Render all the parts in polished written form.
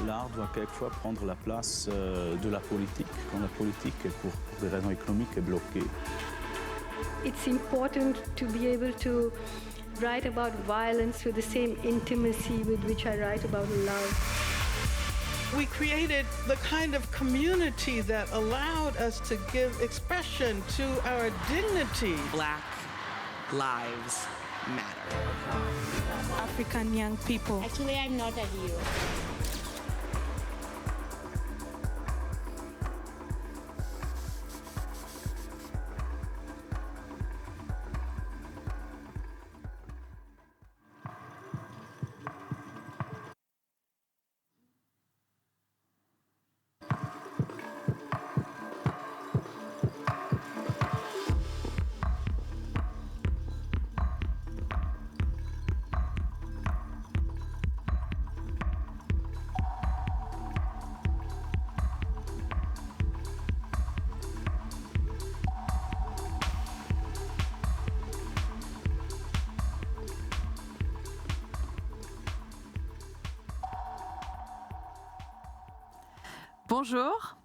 l'art doit quelquefois prendre la place de la politique, quand la politique, pour des raisons économiques, est bloquée. It's important to be able to write about violence with the same intimacy with which I write about love. We created the kind of community that allowed us to give expression to our dignity. Black lives matter. African young people. Actually, I'm not a hero. Bonjour.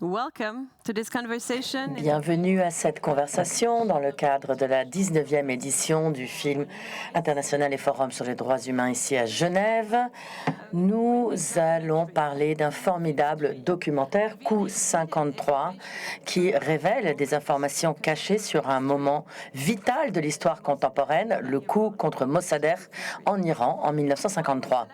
Welcome to this conversation. Bienvenue à cette conversation dans le cadre de la 19e édition du film international et forum sur les droits humains ici à Genève. Nous allons parler d'un formidable documentaire, Coup 53, qui révèle des informations cachées sur un moment vital de l'histoire contemporaine, le coup contre Mossadegh en Iran en 1953.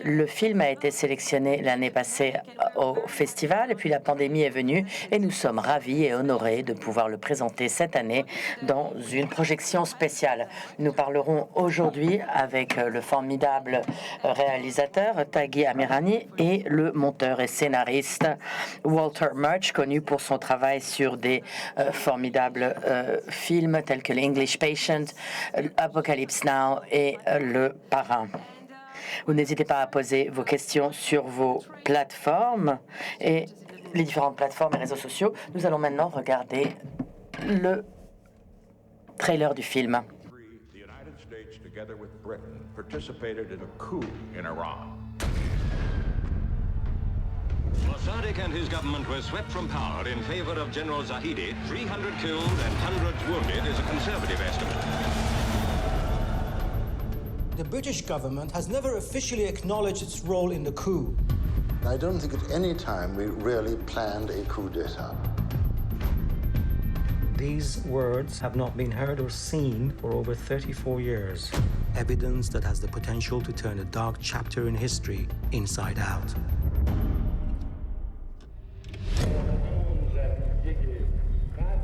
Le film a été sélectionné l'année passée au festival et puis la pandémie est venue et nous sommes ravis et honorés de pouvoir le présenter cette année dans une projection spéciale. Nous parlerons aujourd'hui avec le formidable réalisateur Taghi Amirani et le monteur et scénariste Walter Murch, connu pour son travail sur des formidables films tels que l'English Patient, Apocalypse Now et Le Parrain. Vous n'hésitez pas à poser vos questions sur vos plateformes et les différentes plateformes et réseaux sociaux. Nous allons maintenant regarder le trailer du film. The United States, together with Britain, participated in a coup in Iran. Mossadegh and his government were swept from power in favor of General Zahedi. 300 killed and hundreds wounded is a conservative estimate. The British government has never officially acknowledged its role in the coup. I don't think at any time we really planned a coup d'etat. These words have not been heard or seen for over 34 years. Evidence that has the potential to turn a dark chapter in history inside out.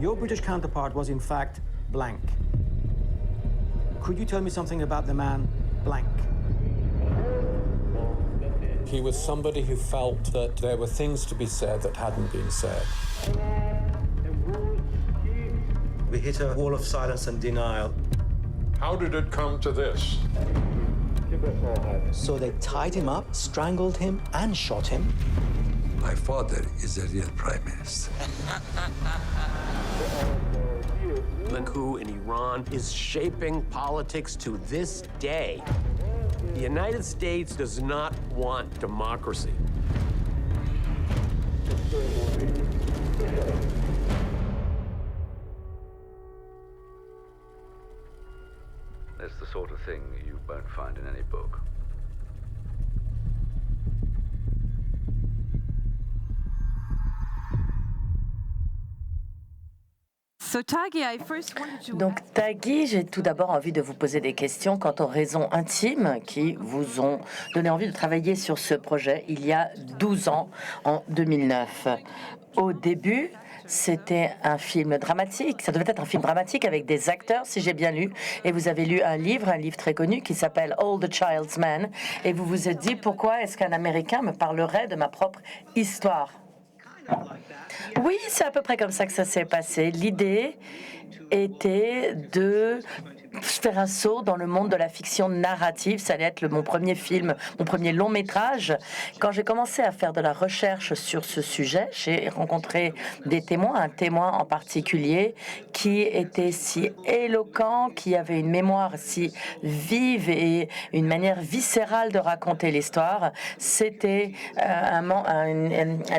Your British counterpart was in fact blank. Could you tell me something about the man blank? He was somebody who felt that there were things to be said that hadn't been said. We hit a wall of silence and denial. How did it come to this? So they tied him up, strangled him, and shot him. My father is a real prime minister. The coup in Iran is shaping politics to this day. The United States does not want democracy. That's the sort of thing you won't find in any book. Donc, Taghi, j'ai tout d'abord envie de vous poser des questions quant aux raisons intimes qui vous ont donné envie de travailler sur ce projet il y a 12 ans, en 2009. Au début, c'était un film dramatique. Ça devait être un film dramatique avec des acteurs, si j'ai bien lu. Et vous avez lu un livre très connu qui s'appelle All the Child's Man. Et vous vous êtes dit, pourquoi est-ce qu'un Américain me parlerait de ma propre histoire? Oui, c'est à peu près comme ça que ça s'est passé. L'idée était de faire un saut dans le monde de la fiction narrative. Ça allait être mon premier film, mon premier long métrage. Quand j'ai commencé à faire de la recherche sur ce sujet, j'ai rencontré des témoins, un témoin en particulier qui était si éloquent, qui avait une mémoire si vive et une manière viscérale de raconter l'histoire. C'était un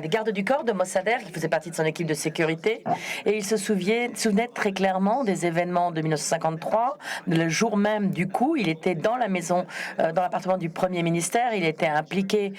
des gardes du corps de Mossadegh qui faisait partie de son équipe de sécurité et il se souvenait très clairement des événements de 1953. Le jour même du coup, il était dans la maison, dans l'appartement du Premier ministère. Il était impliqué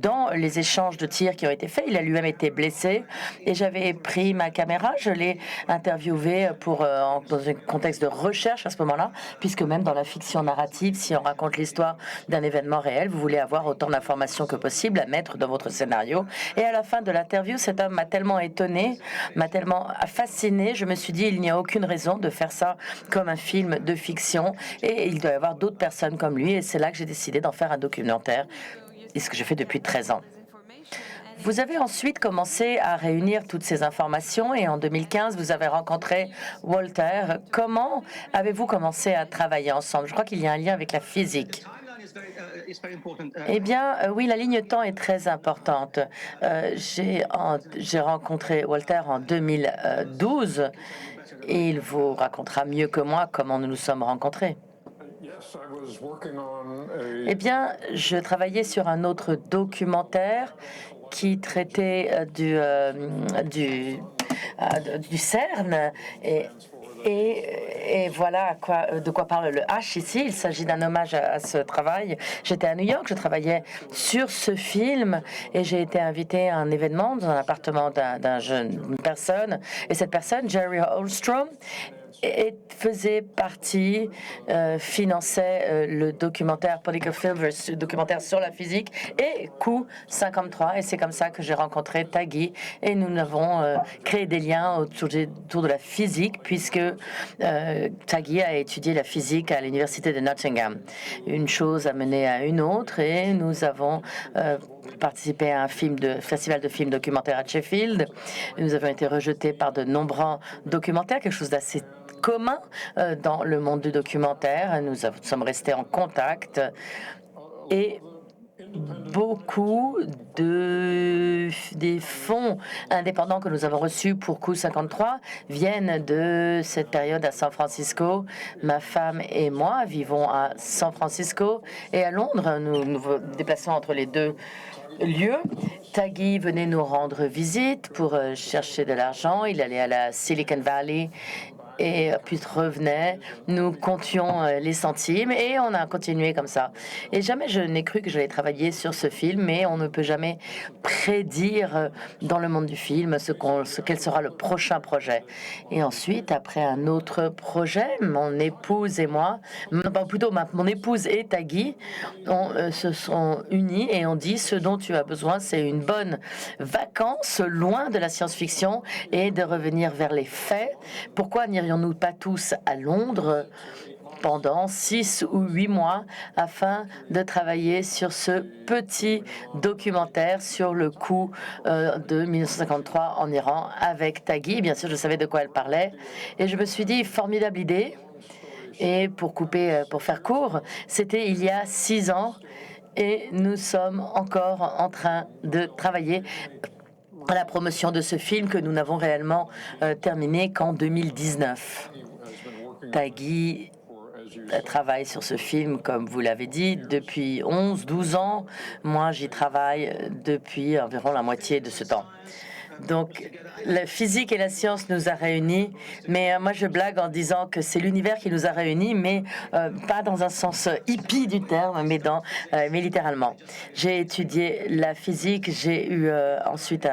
dans les échanges de tirs qui ont été faits. Il a lui-même été blessé. Et j'avais pris ma caméra, je l'ai interviewé dans un contexte de recherche à ce moment-là, puisque même dans la fiction narrative, si on raconte l'histoire d'un événement réel, vous voulez avoir autant d'informations que possible à mettre dans votre scénario. Et à la fin de l'interview, cet homme m'a tellement étonné, m'a tellement fasciné. Je me suis dit, il n'y a aucune raison de faire ça comme un film de fiction et il doit y avoir d'autres personnes comme lui et c'est là que j'ai décidé d'en faire un documentaire et ce que j'ai fait depuis 13 ans. Vous avez ensuite commencé à réunir toutes ces informations et en 2015, vous avez rencontré Walter. Comment avez-vous commencé à travailler ensemble? Je crois qu'il y a un lien avec la physique. Eh bien, oui, la ligne temps est très importante. J'ai rencontré Walter en 2012 et il vous racontera mieux que moi comment nous nous sommes rencontrés. Eh bien, je travaillais sur un autre documentaire qui traitait du CERN et voilà de quoi parle le H ici. Il s'agit d'un hommage à ce travail. J'étais à New York, je travaillais sur ce film et j'ai été invitée à un événement dans un appartement d'une personne. Et cette personne, Jerry Holstrom, faisait partie, finançait le documentaire Political Films, le documentaire sur la physique, et Coup 53. Et c'est comme ça que j'ai rencontré Taghi. Et nous avons créé des liens autour de la physique, puisque Taghi a étudié la physique à l'université de Nottingham. Une chose a mené à une autre, et nous avons participé à un festival de films documentaires à Sheffield. Nous avons été rejetés par de nombreux documentaires, quelque chose d'assez commun dans le monde du documentaire. Nous sommes restés en contact et beaucoup des fonds indépendants que nous avons reçus pour Coup 53 viennent de cette période à San Francisco. Ma femme et moi vivons à San Francisco et à Londres. Nous nous déplaçons entre les deux lieux. Taghi venait nous rendre visite pour chercher de l'argent. Il allait à la Silicon Valley et puis revenait, nous comptions les centimes et on a continué comme ça. Et jamais je n'ai cru que j'allais travailler sur ce film, mais on ne peut jamais prédire dans le monde du film quel sera le prochain projet. Et ensuite, après un autre projet, mon épouse et moi, plutôt mon épouse et Taghi, se sont unis et ont dit ce dont tu as besoin, c'est une bonne vacance loin de la science-fiction et de revenir vers les faits. Pourquoi n'irions-nous pas tous à Londres pendant 6 ou 8 mois afin de travailler sur ce petit documentaire sur le coup de 1953 en Iran avec Taghi. Bien sûr, je savais de quoi elle parlait et je me suis dit, formidable idée. Et pour faire court, c'était il y a 6 ans et nous sommes encore en train de travailler à la promotion de ce film que nous n'avons réellement terminé qu'en 2019. Taghi travaille sur ce film, comme vous l'avez dit, depuis 11-12 ans. Moi, j'y travaille depuis environ la moitié de ce temps. Donc, la physique et la science nous a réunis, mais moi je blague en disant que c'est l'univers qui nous a réunis, mais pas dans un sens hippie du terme, mais littéralement. J'ai étudié la physique, j'ai eu ensuite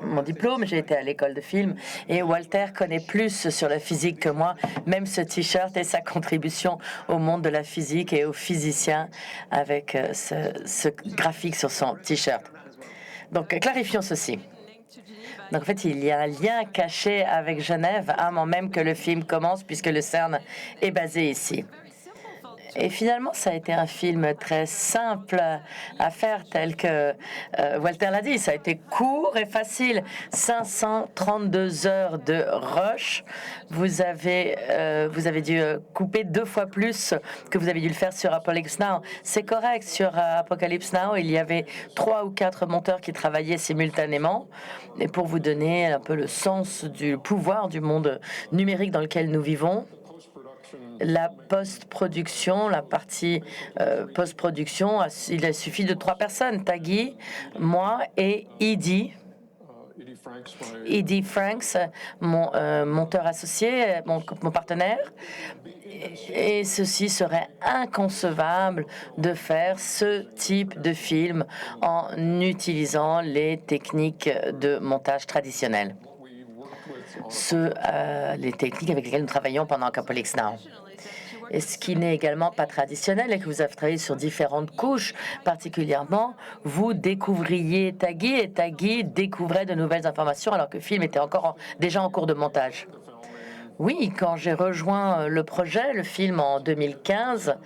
mon diplôme, j'ai été à l'école de film, et Walter connaît plus sur la physique que moi, même ce t-shirt et sa contribution au monde de la physique et aux physiciens avec ce graphique sur son t-shirt. Donc, clarifions ceci. Donc, en fait, il y a un lien caché avec Genève avant même que le film commence, puisque le CERN est basé ici. Et finalement, ça a été un film très simple à faire, tel que Walter l'a dit. Ça a été court et facile. 532 heures de rush. Vous avez dû couper 2 fois plus que vous avez dû le faire sur Apocalypse Now. C'est correct. Sur Apocalypse Now, il y avait 3 ou 4 monteurs qui travaillaient simultanément. Et pour vous donner un peu le sens du pouvoir du monde numérique dans lequel nous vivons, la post-production, la partie post-production, il suffit de 3 personnes, Taggy, moi et Edie. Edie Franks, mon monteur associé, mon partenaire. Et ceci serait inconcevable de faire ce type de film en utilisant les techniques de montage traditionnelles. Les techniques avec lesquelles nous travaillons pendant Apocalypse Now. Et ce qui n'est également pas traditionnel et que vous avez travaillé sur différentes couches, particulièrement, vous découvriez Taggy et Taggy découvrait de nouvelles informations alors que le film était déjà en cours de montage. Oui, quand j'ai rejoint le projet, le film en 2015,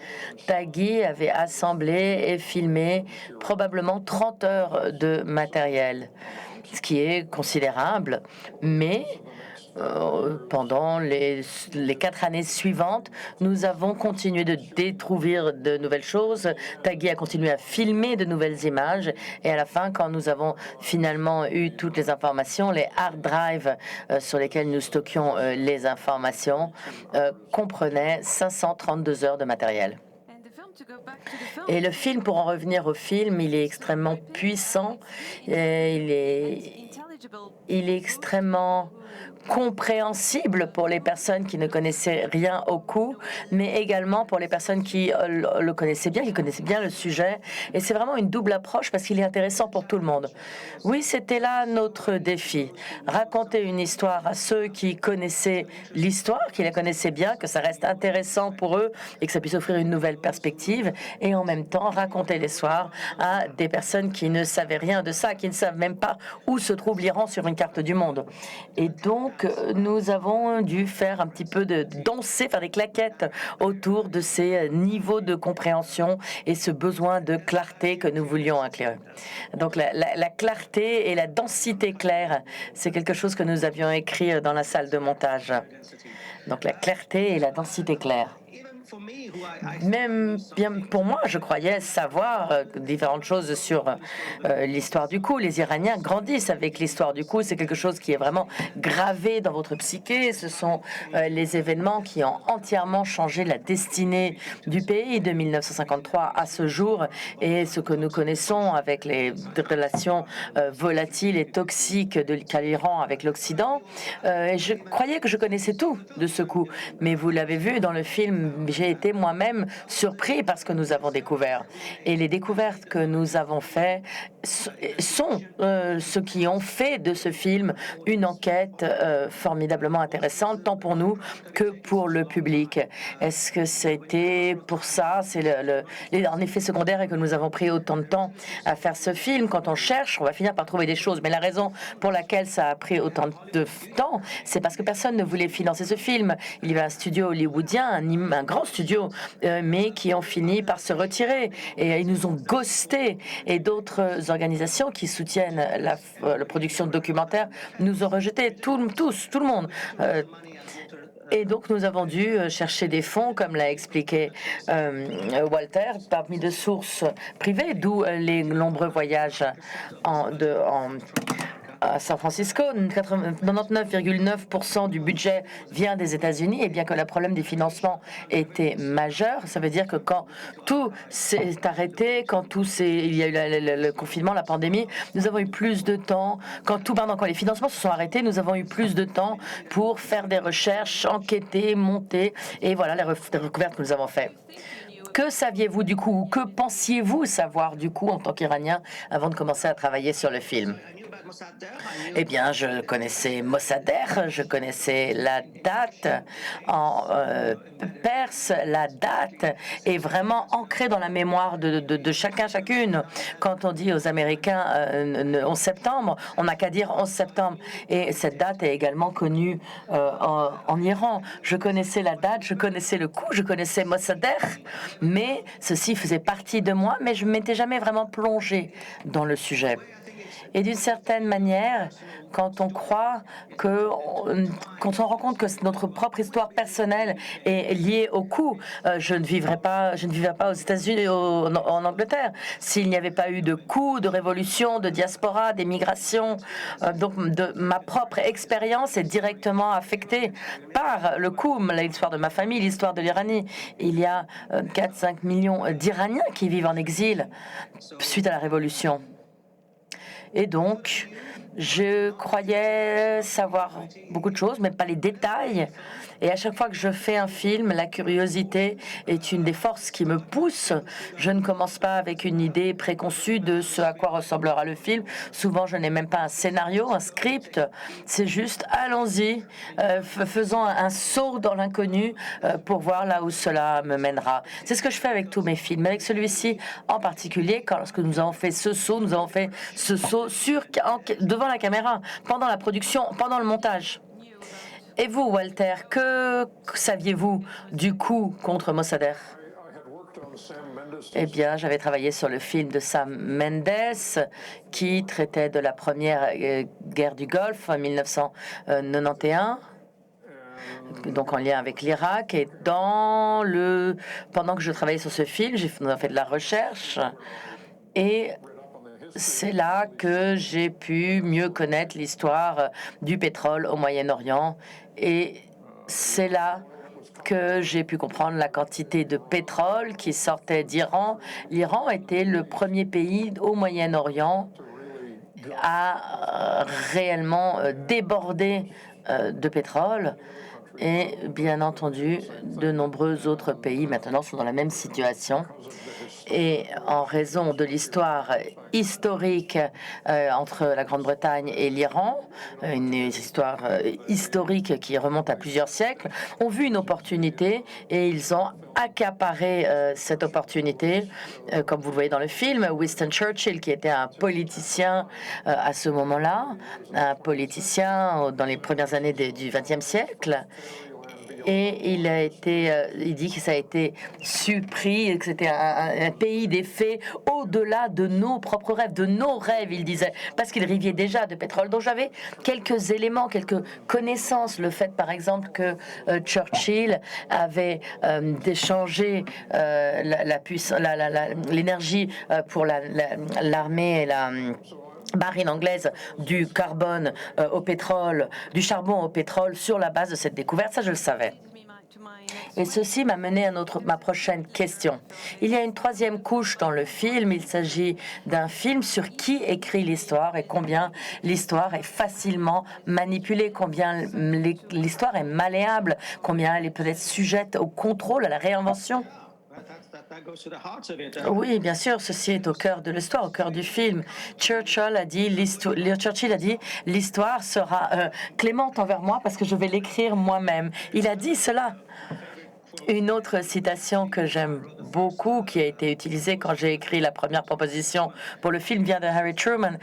Taggy avait assemblé et filmé probablement 30 heures de matériel, ce qui est considérable, mais pendant les 4 années suivantes, nous avons continué de découvrir de nouvelles choses. Taggy a continué à filmer de nouvelles images. Et à la fin, quand nous avons finalement eu toutes les informations, les hard drives sur lesquels nous stockions les informations comprenaient 532 heures de matériel. Et le film, pour en revenir au film, il est extrêmement puissant. Et il est extrêmement compréhensible pour les personnes qui ne connaissaient rien au coup, mais également pour les personnes qui le connaissaient bien, qui connaissaient bien le sujet. Et c'est vraiment une double approche parce qu'il est intéressant pour tout le monde. Oui, c'était là notre défi. Raconter une histoire à ceux qui connaissaient l'histoire, qui la connaissaient bien, que ça reste intéressant pour eux et que ça puisse offrir une nouvelle perspective. Et en même temps, raconter l'histoire à des personnes qui ne savaient rien de ça, qui ne savent même pas où se trouve l'Iran sur une carte du monde. Et donc, nous avons dû faire un petit peu de danser, faire des claquettes autour de ces niveaux de compréhension et ce besoin de clarté que nous voulions inclure. Donc la clarté et la densité claire, c'est quelque chose que nous avions écrit dans la salle de montage. Donc la clarté et la densité claire. Même bien pour moi, je croyais savoir différentes choses sur l'histoire du coup. Les Iraniens grandissent avec l'histoire du coup. C'est quelque chose qui est vraiment gravé dans votre psyché. Ce sont les événements qui ont entièrement changé la destinée du pays de 1953 à ce jour et ce que nous connaissons avec les relations volatiles et toxiques de l'Iran avec l'Occident. Je croyais que je connaissais tout de ce coup, mais vous l'avez vu dans le film. J'ai été moi-même surpris par ce que nous avons découvert. Et les découvertes que nous avons faites sont ceux qui ont fait de ce film une enquête formidablement intéressante, tant pour nous que pour le public. Est-ce que c'était pour ça? C'est en effet secondaire et que nous avons pris autant de temps à faire ce film. Quand on cherche, on va finir par trouver des choses. Mais la raison pour laquelle ça a pris autant de temps, c'est parce que personne ne voulait financer ce film. Il y avait un studio hollywoodien, un grand studio, mais qui ont fini par se retirer. Et ils nous ont ghostés. Et d'autres organisations qui soutiennent la production de documentaires nous ont rejetés. Tout le monde. Et donc, nous avons dû chercher des fonds, comme l'a expliqué Walter, parmi de sources privées, d'où les nombreux voyages à San Francisco. 99,9% du budget vient des États-Unis, et bien que le problème des financements était majeur, ça veut dire que quand tout s'est arrêté, quand il y a eu le confinement, la pandémie, nous avons eu plus de temps. Quand les financements se sont arrêtés, nous avons eu plus de temps pour faire des recherches, enquêter, monter, et voilà les découvertes que nous avons faites. Que saviez-vous du coup, ou que pensiez-vous savoir du coup en tant qu'Iranien avant de commencer à travailler sur le film? Eh bien, je connaissais Mossadegh, je connaissais la date en perse. La date est vraiment ancrée dans la mémoire de chacun, chacune. Quand on dit aux Américains 11 septembre, on n'a qu'à dire 11 septembre. Et cette date est également connue en Iran. Je connaissais la date, je connaissais le coup, je connaissais Mossadegh, mais ceci faisait partie de moi, mais je ne m'étais jamais vraiment plongée dans le sujet. Et d'une certaine manière, quand on croit que, quand on rend compte que notre propre histoire personnelle est liée au coup, je ne vivrais pas aux États-Unis, en Angleterre, s'il n'y avait pas eu de coup, de révolution, de diaspora, d'émigration. Donc, ma propre expérience est directement affectée par le coup, l'histoire de ma famille, l'histoire de l'Iranie. Il y a 4-5 millions d'Iraniens qui vivent en exil suite à la révolution. Et donc, je croyais savoir beaucoup de choses, mais pas les détails. Et à chaque fois que je fais un film, la curiosité est une des forces qui me pousse. Je ne commence pas avec une idée préconçue de ce à quoi ressemblera le film. Souvent, je n'ai même pas un scénario, un script. C'est juste, allons-y, faisons un saut dans l'inconnu pour voir là où cela me mènera. C'est ce que je fais avec tous mes films. Avec celui-ci en particulier, lorsque nous avons fait ce saut, nous avons fait ce saut devant la caméra, pendant la production, pendant le montage. Et vous, Walter, que saviez-vous du coup contre Mossadegh? Eh bien, j'avais travaillé sur le film de Sam Mendes qui traitait de la première guerre du Golfe en 1991. Donc en lien avec l'Irak. Et pendant que je travaillais sur ce film, j'ai fait de la recherche. Et c'est là que j'ai pu mieux connaître l'histoire du pétrole au Moyen-Orient. Et c'est là que j'ai pu comprendre la quantité de pétrole qui sortait d'Iran. L'Iran était le premier pays au Moyen-Orient à réellement déborder de pétrole. Et bien entendu, de nombreux autres pays maintenant sont dans la même situation. Et en raison de l'histoire historique entre la Grande-Bretagne et l'Iran, une histoire historique qui remonte à plusieurs siècles, ont vu une opportunité et ils ont accaparé cette opportunité. Comme vous le voyez dans le film, Winston Churchill, qui était un politicien à ce moment-là, un politicien dans les premières années du XXe siècle, et il dit que ça a été surpris, que c'était un pays des faits au-delà de nos propres rêves, de nos rêves, il disait, parce qu'il rêvait déjà de pétrole. Donc j'avais quelques éléments, quelques connaissances. Le fait, par exemple, que Churchill avait échangé l'énergie pour l'armée et la marine anglaise du carbone au pétrole, du charbon au pétrole sur la base de cette découverte, ça je le savais. Et ceci m'a mené à ma prochaine question. Il y a une troisième couche dans le film. Il s'agit d'un film sur qui écrit l'histoire et combien l'histoire est facilement manipulée, combien l'histoire est malléable, combien elle est peut-être sujette au contrôle, à la réinvention. Oui, bien sûr, ceci est au cœur de l'histoire, au cœur du film. Churchill a dit l'histoire sera clémente envers moi parce que je vais l'écrire moi-même. Il a dit cela. Une autre citation que j'aime beaucoup, qui a été utilisée quand j'ai écrit la première proposition pour le film, vient de Harry Truman,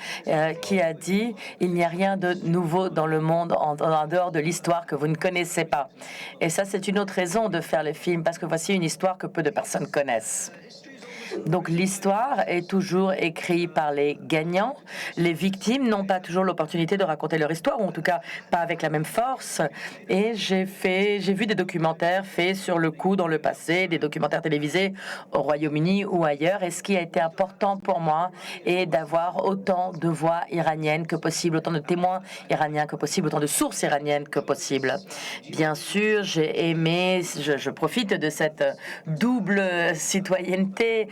qui a dit « Il n'y a rien de nouveau dans le monde en dehors de l'histoire que vous ne connaissez pas ». Et ça, c'est une autre raison de faire le film, parce que voici une histoire que peu de personnes connaissent. Donc l'histoire est toujours écrite par les gagnants. Les victimes n'ont pas toujours l'opportunité de raconter leur histoire, ou en tout cas pas avec la même force. Et j'ai vu des documentaires faits sur le coup dans le passé, des documentaires télévisés au Royaume-Uni ou ailleurs. Et ce qui a été important pour moi est d'avoir autant de voix iraniennes que possible, autant de témoins iraniens que possible, autant de sources iraniennes que possible. Bien sûr, j'ai aimé, je profite de cette double citoyenneté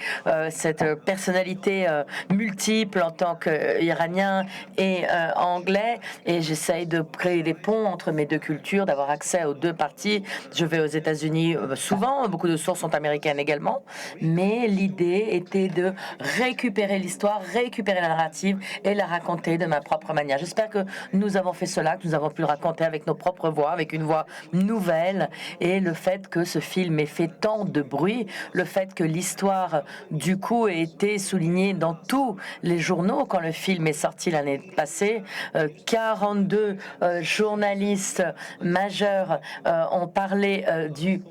cette personnalité multiple en tant qu'Iranien et Anglais, et j'essaye de créer des ponts entre mes deux cultures, d'avoir accès aux deux parties. Je vais aux États-Unis souvent, beaucoup de sources sont américaines également, mais l'idée était de récupérer l'histoire, récupérer la narrative et la raconter de ma propre manière. J'espère que nous avons fait cela, que nous avons pu le raconter avec nos propres voix, avec une voix nouvelle, et le fait que ce film ait fait tant de bruit, le fait que l'histoire du coup ait été soulignée dans tous les journaux quand le film est sorti l'année passée. 42 journalistes majeurs ont parlé du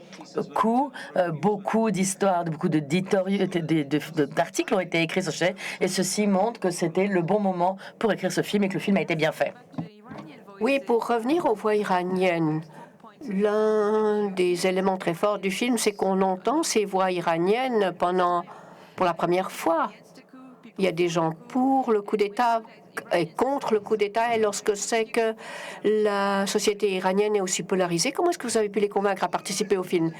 coup. Beaucoup d'histoires, beaucoup d'articles ont été écrits sur ce sujet, et ceci montre que c'était le bon moment pour écrire ce film et que le film a été bien fait. Oui, pour revenir aux voix iraniennes, l'un des éléments très forts du film, c'est qu'on entend ces voix iraniennes pour la première fois. Il y a des gens pour le coup d'État et contre le coup d'État, et lorsque c'est que la société iranienne est aussi polarisée, comment est-ce que vous avez pu les convaincre à participer au film?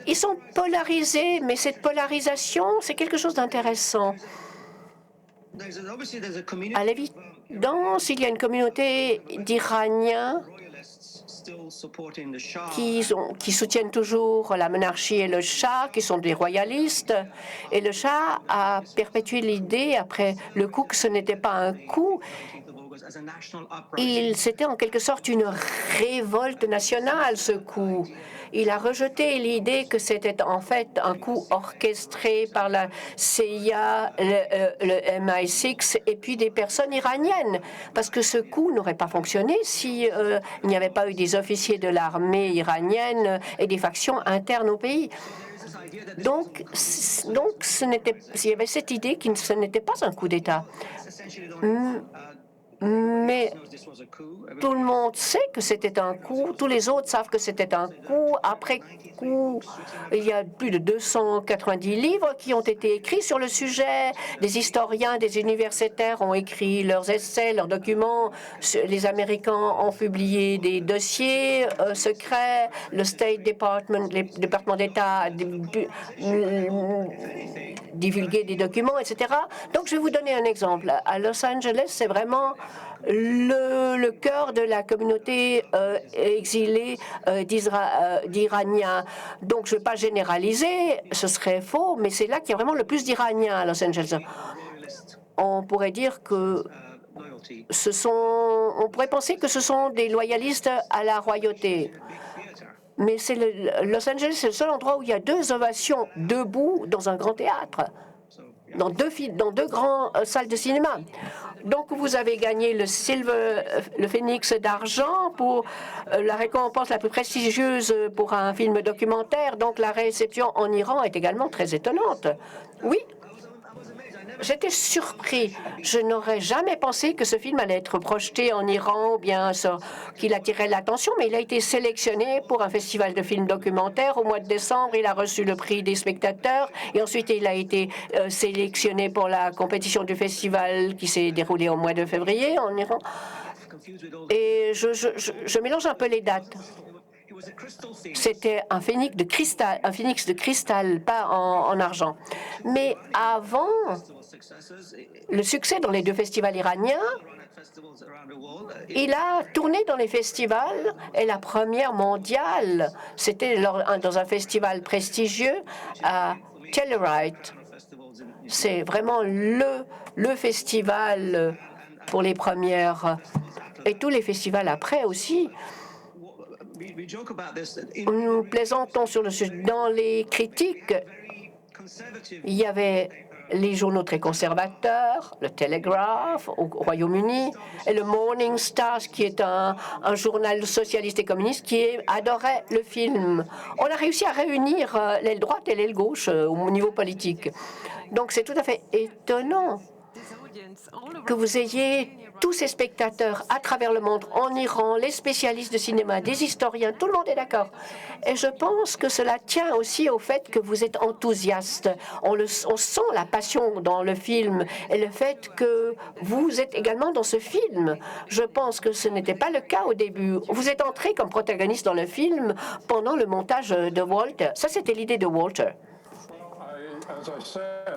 Ils sont polarisés, mais cette polarisation, c'est quelque chose d'intéressant. À l'évidence, il y a une communauté d'Iraniens qui soutiennent toujours la monarchie et le Shah, qui sont des royalistes. Et le Shah a perpétué l'idée, après le coup, que ce n'était pas un coup. C'était en quelque sorte une révolte nationale, ce coup. Il a rejeté l'idée que c'était en fait un coup orchestré par la CIA, le MI6 et puis des personnes iraniennes, parce que ce coup n'aurait pas fonctionné si il n'y avait pas eu des officiers de l'armée iranienne et des factions internes au pays. Donc il y avait cette idée que ce n'était pas un coup d'État. Mais tout le monde sait que c'était un coup, tous les autres savent que c'était un coup. Après coup, il y a plus de 290 livres qui ont été écrits sur le sujet. Des historiens, des universitaires ont écrit leurs essais, leurs documents. Les Américains ont publié des dossiers secrets. Le State Department, le département d'État a divulgué des documents, etc. Donc, je vais vous donner un exemple. À Los Angeles, c'est vraiment le cœur de la communauté exilée d'Iraniens. Donc, je ne vais pas généraliser, ce serait faux, mais c'est là qu'il y a vraiment le plus d'Iraniens à Los Angeles. On pourrait dire que on pourrait penser que ce sont des loyalistes à la royauté. Mais Los Angeles, c'est le seul endroit où il y a deux ovations debout dans un grand théâtre, dans deux grandes salles de cinéma. Donc, vous avez gagné le Phénix d'argent pour la récompense la plus prestigieuse pour un film documentaire. Donc, la réception en Iran est également très étonnante. Oui. J'étais surpris. Je n'aurais jamais pensé que ce film allait être projeté en Iran ou bien qu'il attirait l'attention, mais il a été sélectionné pour un festival de films documentaires au mois de décembre. Il a reçu le prix des spectateurs et ensuite il a été sélectionné pour la compétition du festival qui s'est déroulée au mois de février en Iran. Et je mélange un peu les dates. C'était un phénix de cristal, pas en argent. Mais avant le succès dans les deux festivals iraniens, il a tourné dans les festivals, et la première mondiale, c'était dans un festival prestigieux à Telluride. C'est vraiment le festival pour les premières, et tous les festivals après aussi. Nous plaisantons sur le sujet. Dans les critiques, il y avait les journaux très conservateurs, le Telegraph au Royaume-Uni, et le Morning Star, qui est un journal socialiste et communiste, qui adorait le film. On a réussi à réunir l'aile droite et l'aile gauche au niveau politique. Donc c'est tout à fait étonnant que vous ayez tous ces spectateurs à travers le monde, en Iran, les spécialistes de cinéma, des historiens, tout le monde est d'accord. Et je pense que cela tient aussi au fait que vous êtes enthousiaste. On sent la passion dans le film et le fait que vous êtes également dans ce film. Je pense que ce n'était pas le cas au début. Vous êtes entré comme protagoniste dans le film pendant le montage de Walter. Ça, c'était l'idée de Walter.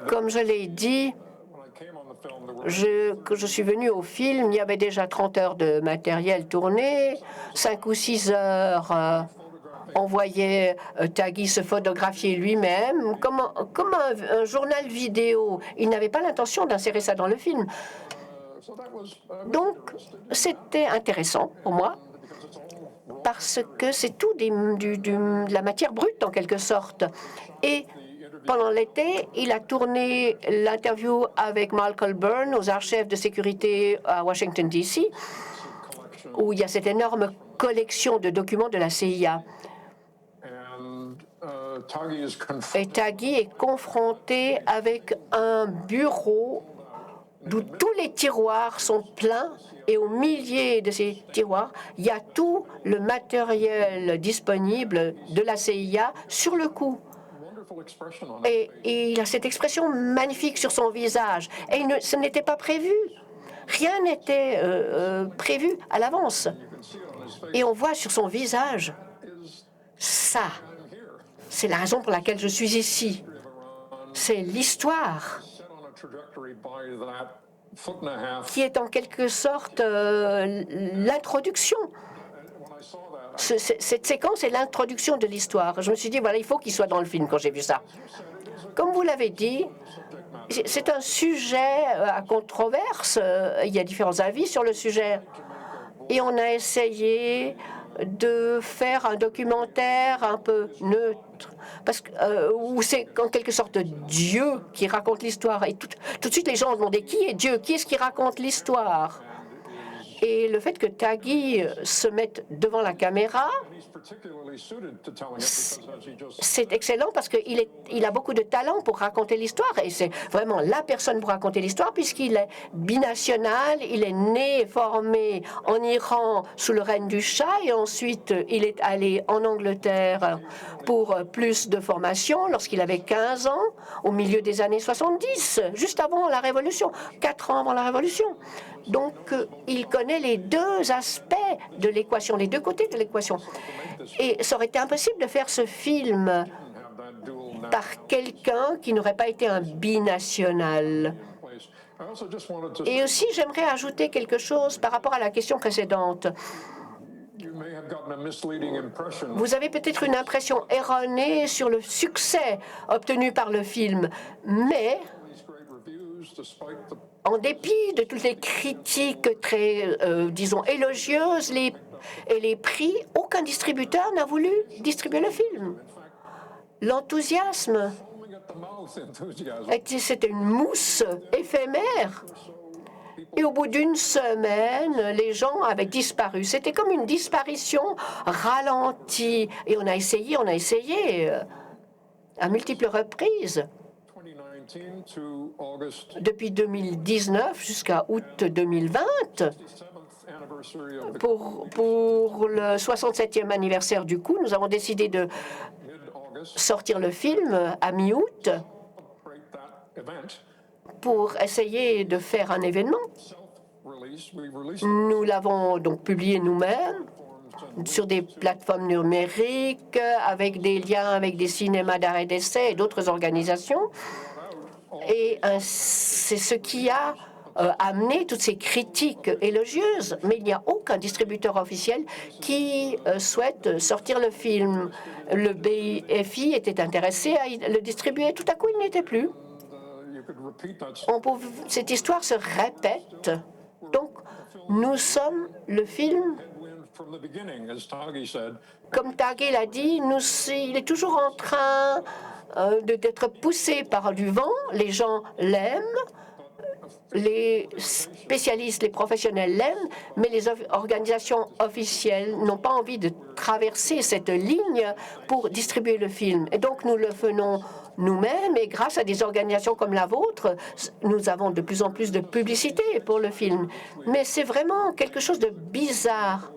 Comme je l'ai dit, quand je suis venu au film, il y avait déjà 30 heures de matériel tourné, 5 ou 6 heures. On voyait Taghi se photographier lui-même comme un journal vidéo. Il n'avait pas l'intention d'insérer ça dans le film. Donc, c'était intéressant pour moi parce que c'est tout de la matière brute en quelque sorte. Et pendant l'été, il a tourné l'interview avec Malcolm Byrne aux archives de sécurité à Washington, D.C., où il y a cette énorme collection de documents de la CIA. Et Taghi est confronté avec un bureau d'où tous les tiroirs sont pleins et au milieu de ces tiroirs, il y a tout le matériel disponible de la CIA sur le coup. Et il a cette expression magnifique sur son visage. Et ce n'était pas prévu. Rien n'était prévu à l'avance. Et on voit sur son visage ça. C'est la raison pour laquelle je suis ici. C'est l'histoire qui est en quelque sorte l'introduction. Cette séquence est l'introduction de l'histoire. Je me suis dit, voilà, il faut qu'il soit dans le film quand j'ai vu ça. Comme vous l'avez dit, c'est un sujet à controverse. Il y a différents avis sur le sujet. Et on a essayé de faire un documentaire un peu neutre, parce que où c'est en quelque sorte Dieu qui raconte l'histoire. Et tout de suite, les gens ont demandé qui est Dieu, qui est-ce qui raconte l'histoire. Et le fait que Taghi se mette devant la caméra, c'est excellent parce qu'il a beaucoup de talent pour raconter l'histoire et c'est vraiment la personne pour raconter l'histoire puisqu'il est binational, il est né et formé en Iran sous le règne du Shah et ensuite il est allé en Angleterre pour plus de formation lorsqu'il avait 15 ans, au milieu des années 70, juste avant la Révolution, 4 ans avant la Révolution. Donc, il connaît les deux aspects de l'équation, les deux côtés de l'équation. Et ça aurait été impossible de faire ce film par quelqu'un qui n'aurait pas été un binational. Et aussi, j'aimerais ajouter quelque chose par rapport à la question précédente. Vous avez peut-être une impression erronée sur le succès obtenu par le film, mais en dépit de toutes les critiques très, disons, élogieuses et les prix, aucun distributeur n'a voulu distribuer le film. L'enthousiasme, c'était une mousse éphémère. Et au bout d'une semaine, les gens avaient disparu. C'était comme une disparition ralentie. Et on a essayé à multiples reprises. Depuis 2019 jusqu'à août 2020, pour le 67e anniversaire du coup, nous avons décidé de sortir le film à mi-août pour essayer de faire un événement. Nous l'avons donc publié nous-mêmes sur des plateformes numériques, avec des liens avec des cinémas d'art et d'essai et d'autres organisations. Et c'est ce qui a amené toutes ces critiques élogieuses. Mais il n'y a aucun distributeur officiel qui souhaite sortir le film. Le BFI était intéressé à le distribuer. Tout à coup, il n'était plus. Cette histoire se répète. Donc, nous sommes le film. Comme Taghi l'a dit, il est toujours en train d'être poussé par du vent. Les gens l'aiment, les spécialistes, les professionnels l'aiment, mais les organisations officielles n'ont pas envie de traverser cette ligne pour distribuer le film. Et donc nous le faisons nous-mêmes et grâce à des organisations comme la vôtre, nous avons de plus en plus de publicité pour le film. Mais c'est vraiment quelque chose de bizarre.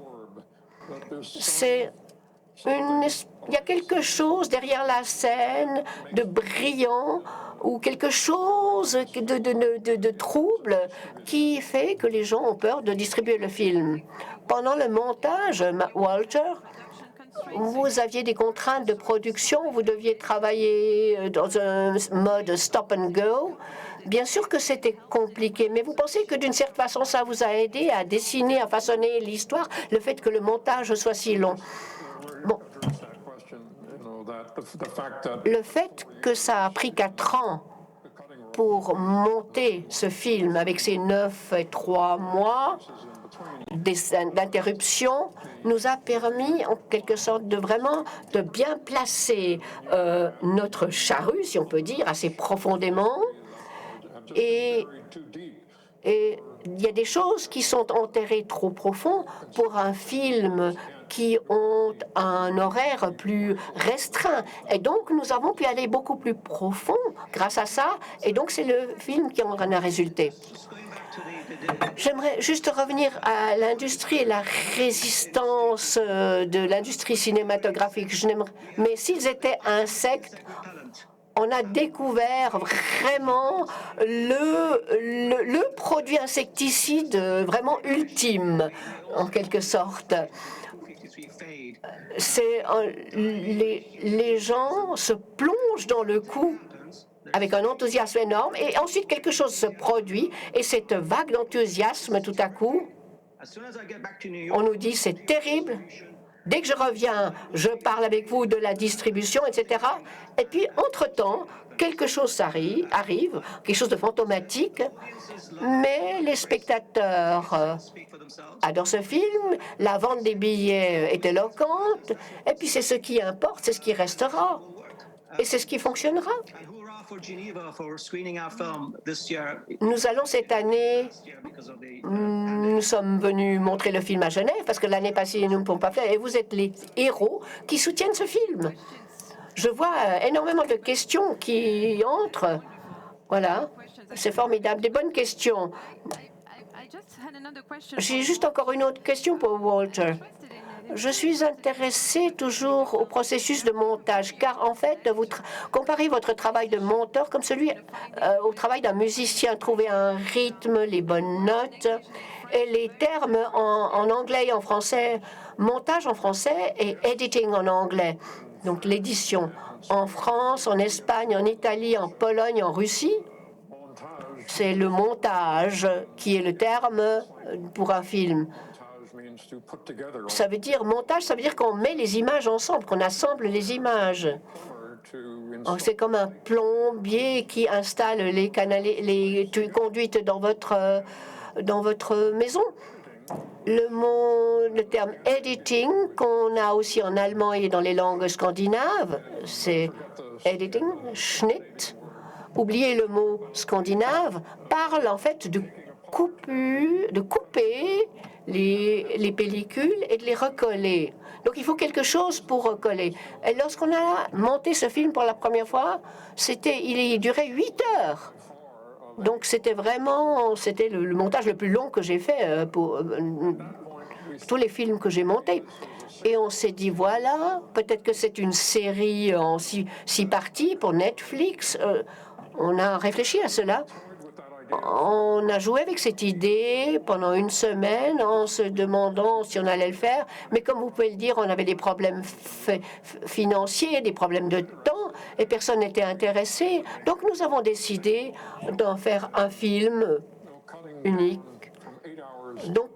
Il y a quelque chose derrière la scène de brillant ou quelque chose de trouble qui fait que les gens ont peur de distribuer le film. Pendant le montage, Walter vous aviez des contraintes de production, vous deviez travailler dans un mode stop and go. Bien sûr que c'était compliqué, mais vous pensez que d'une certaine façon, ça vous a aidé à dessiner, à façonner l'histoire, le fait que le montage soit si long? Bon. Le fait que ça a pris 4 ans pour monter ce film avec ses 9 et 3 mois d'interruption nous a permis en quelque sorte de vraiment de bien placer notre charrue, si on peut dire, assez profondément. Et il y a des choses qui sont enterrées trop profond pour un film qui ont un horaire plus restreint. Et donc, nous avons pu aller beaucoup plus profond grâce à ça. Et donc, c'est le film qui en a résulté. J'aimerais juste revenir à l'industrie et la résistance de l'industrie cinématographique. Mais s'ils étaient insectes, on a découvert vraiment le produit insecticide vraiment ultime, en quelque sorte. Les gens se plongent dans le coup avec un enthousiasme énorme, et ensuite quelque chose se produit, et cette vague d'enthousiasme, tout à coup, on nous dit c'est terrible. Dès que je reviens, je parle avec vous de la distribution, etc. Et puis, entre-temps, quelque chose arrive, quelque chose de fantomatique, mais les spectateurs adorent ce film, la vente des billets est éloquente, et puis c'est ce qui importe, c'est ce qui restera, et c'est ce qui fonctionnera. Nous allons cette année, nous sommes venus montrer le film à Genève, parce que l'année passée, nous ne pouvons pas faire, et vous êtes les héros qui soutiennent ce film. Je vois énormément de questions qui entrent. Voilà, c'est formidable, des bonnes questions. J'ai juste encore une autre question pour Walter. Je suis intéressée toujours au processus de montage, car en fait, vous comparez votre travail de monteur comme celui au travail d'un musicien, trouver un rythme, les bonnes notes, et les termes en anglais et en français, montage en français et editing en anglais, donc l'édition. En France, en Espagne, en Italie, en Pologne, en Russie, c'est le montage qui est le terme pour un film. Ça veut dire montage, ça veut dire qu'on met les images ensemble, qu'on assemble les images. C'est comme un plombier qui installe les conduites dans votre maison. Le terme editing, qu'on a aussi en allemand et dans les langues scandinaves, c'est editing, Schnitt. Oubliez le mot scandinave, parle en fait de couper les pellicules et de les recoller. Donc il faut quelque chose pour recoller. Et lorsqu'on a monté ce film pour la première fois, il durait 8 heures. Donc c'était le montage le plus long que j'ai fait pour tous les films que j'ai montés. Et on s'est dit, voilà, peut-être que c'est une série en 6 parties pour Netflix. On a réfléchi à cela. On a joué avec cette idée pendant une semaine en se demandant si on allait le faire. Mais comme vous pouvez le dire, on avait des problèmes financiers, des problèmes de temps, et personne n'était intéressé. Donc nous avons décidé d'en faire un film unique. Donc,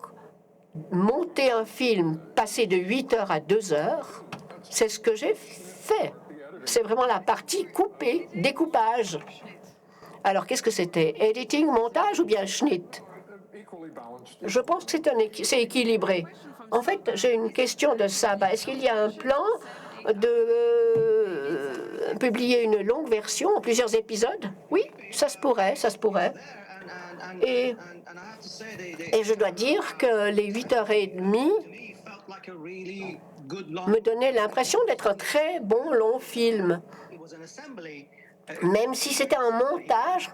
monter un film, passer de 8 heures à 2 heures, c'est ce que j'ai fait. C'est vraiment la partie coupée, découpage. Alors, qu'est-ce que c'était? Editing, montage ou bien Schnitt? Je pense que c'est équilibré. En fait, j'ai une question de Saba. Est-ce qu'il y a un plan de publier une longue version en plusieurs épisodes? Oui, ça se pourrait. Et je dois dire que les 8h30 me donnaient l'impression d'être un très bon long film. Même si c'était un montage,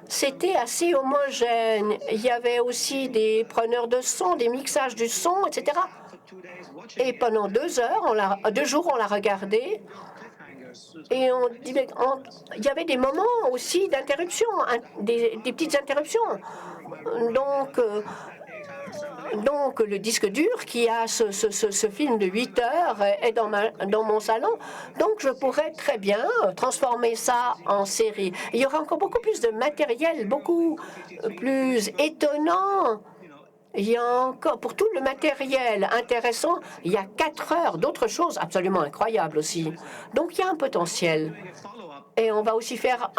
c'était assez homogène. Il y avait aussi des preneurs de son, des mixages du son, etc. Et pendant 2 jours, on l'a regardé. Et il y avait des moments aussi d'interruption, des petites interruptions. Donc, Donc, le disque dur qui a ce film de 8 heures est dans mon salon. Donc, je pourrais très bien transformer ça en série. Il y aura encore beaucoup plus de matériel, beaucoup plus étonnant. Il y a encore, pour tout le matériel intéressant, il y a 4 heures d'autres choses absolument incroyables aussi. Donc, il y a un potentiel. Et on va aussi faire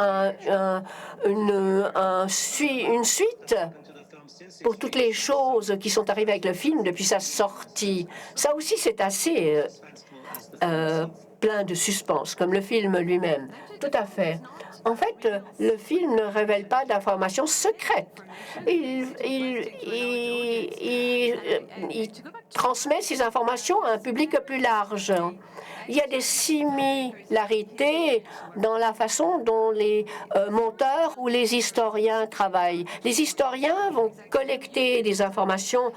une suite pour toutes les choses qui sont arrivées avec le film depuis sa sortie. Ça aussi, c'est assez plein de suspense, comme le film lui-même. Tout à fait. En fait, le film ne révèle pas d'informations secrètes. Il transmet ces informations à un public plus large. Il y a des similarités dans la façon dont les monteurs ou les historiens travaillent. Les historiens vont collecter des informations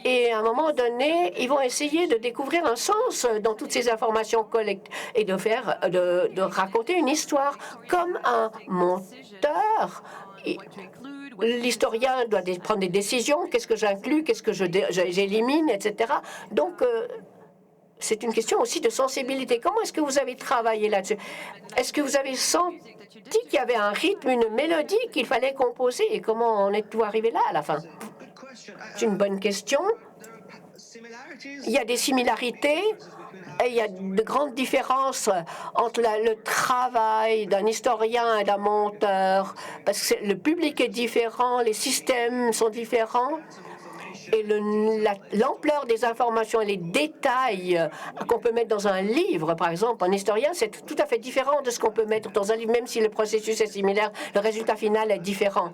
et à un moment donné, ils vont essayer de découvrir un sens dans toutes ces informations collectées et de raconter une histoire comme un monteur. L'historien doit prendre des décisions. Qu'est-ce que j'inclus, qu'est-ce que j'élimine, etc. Donc, c'est une question aussi de sensibilité. Comment est-ce que vous avez travaillé là-dessus? Est-ce que vous avez senti qu'il y avait un rythme, une mélodie qu'il fallait composer? Et comment on est arrivé là à la fin? C'est une bonne question. Il y a des similarités et il y a de grandes différences entre le travail d'un historien et d'un monteur, parce que le public est différent, les systèmes sont différents. Et l'ampleur des informations et les détails qu'on peut mettre dans un livre, par exemple, un historien, c'est tout à fait différent de ce qu'on peut mettre dans un livre, même si le processus est similaire, le résultat final est différent.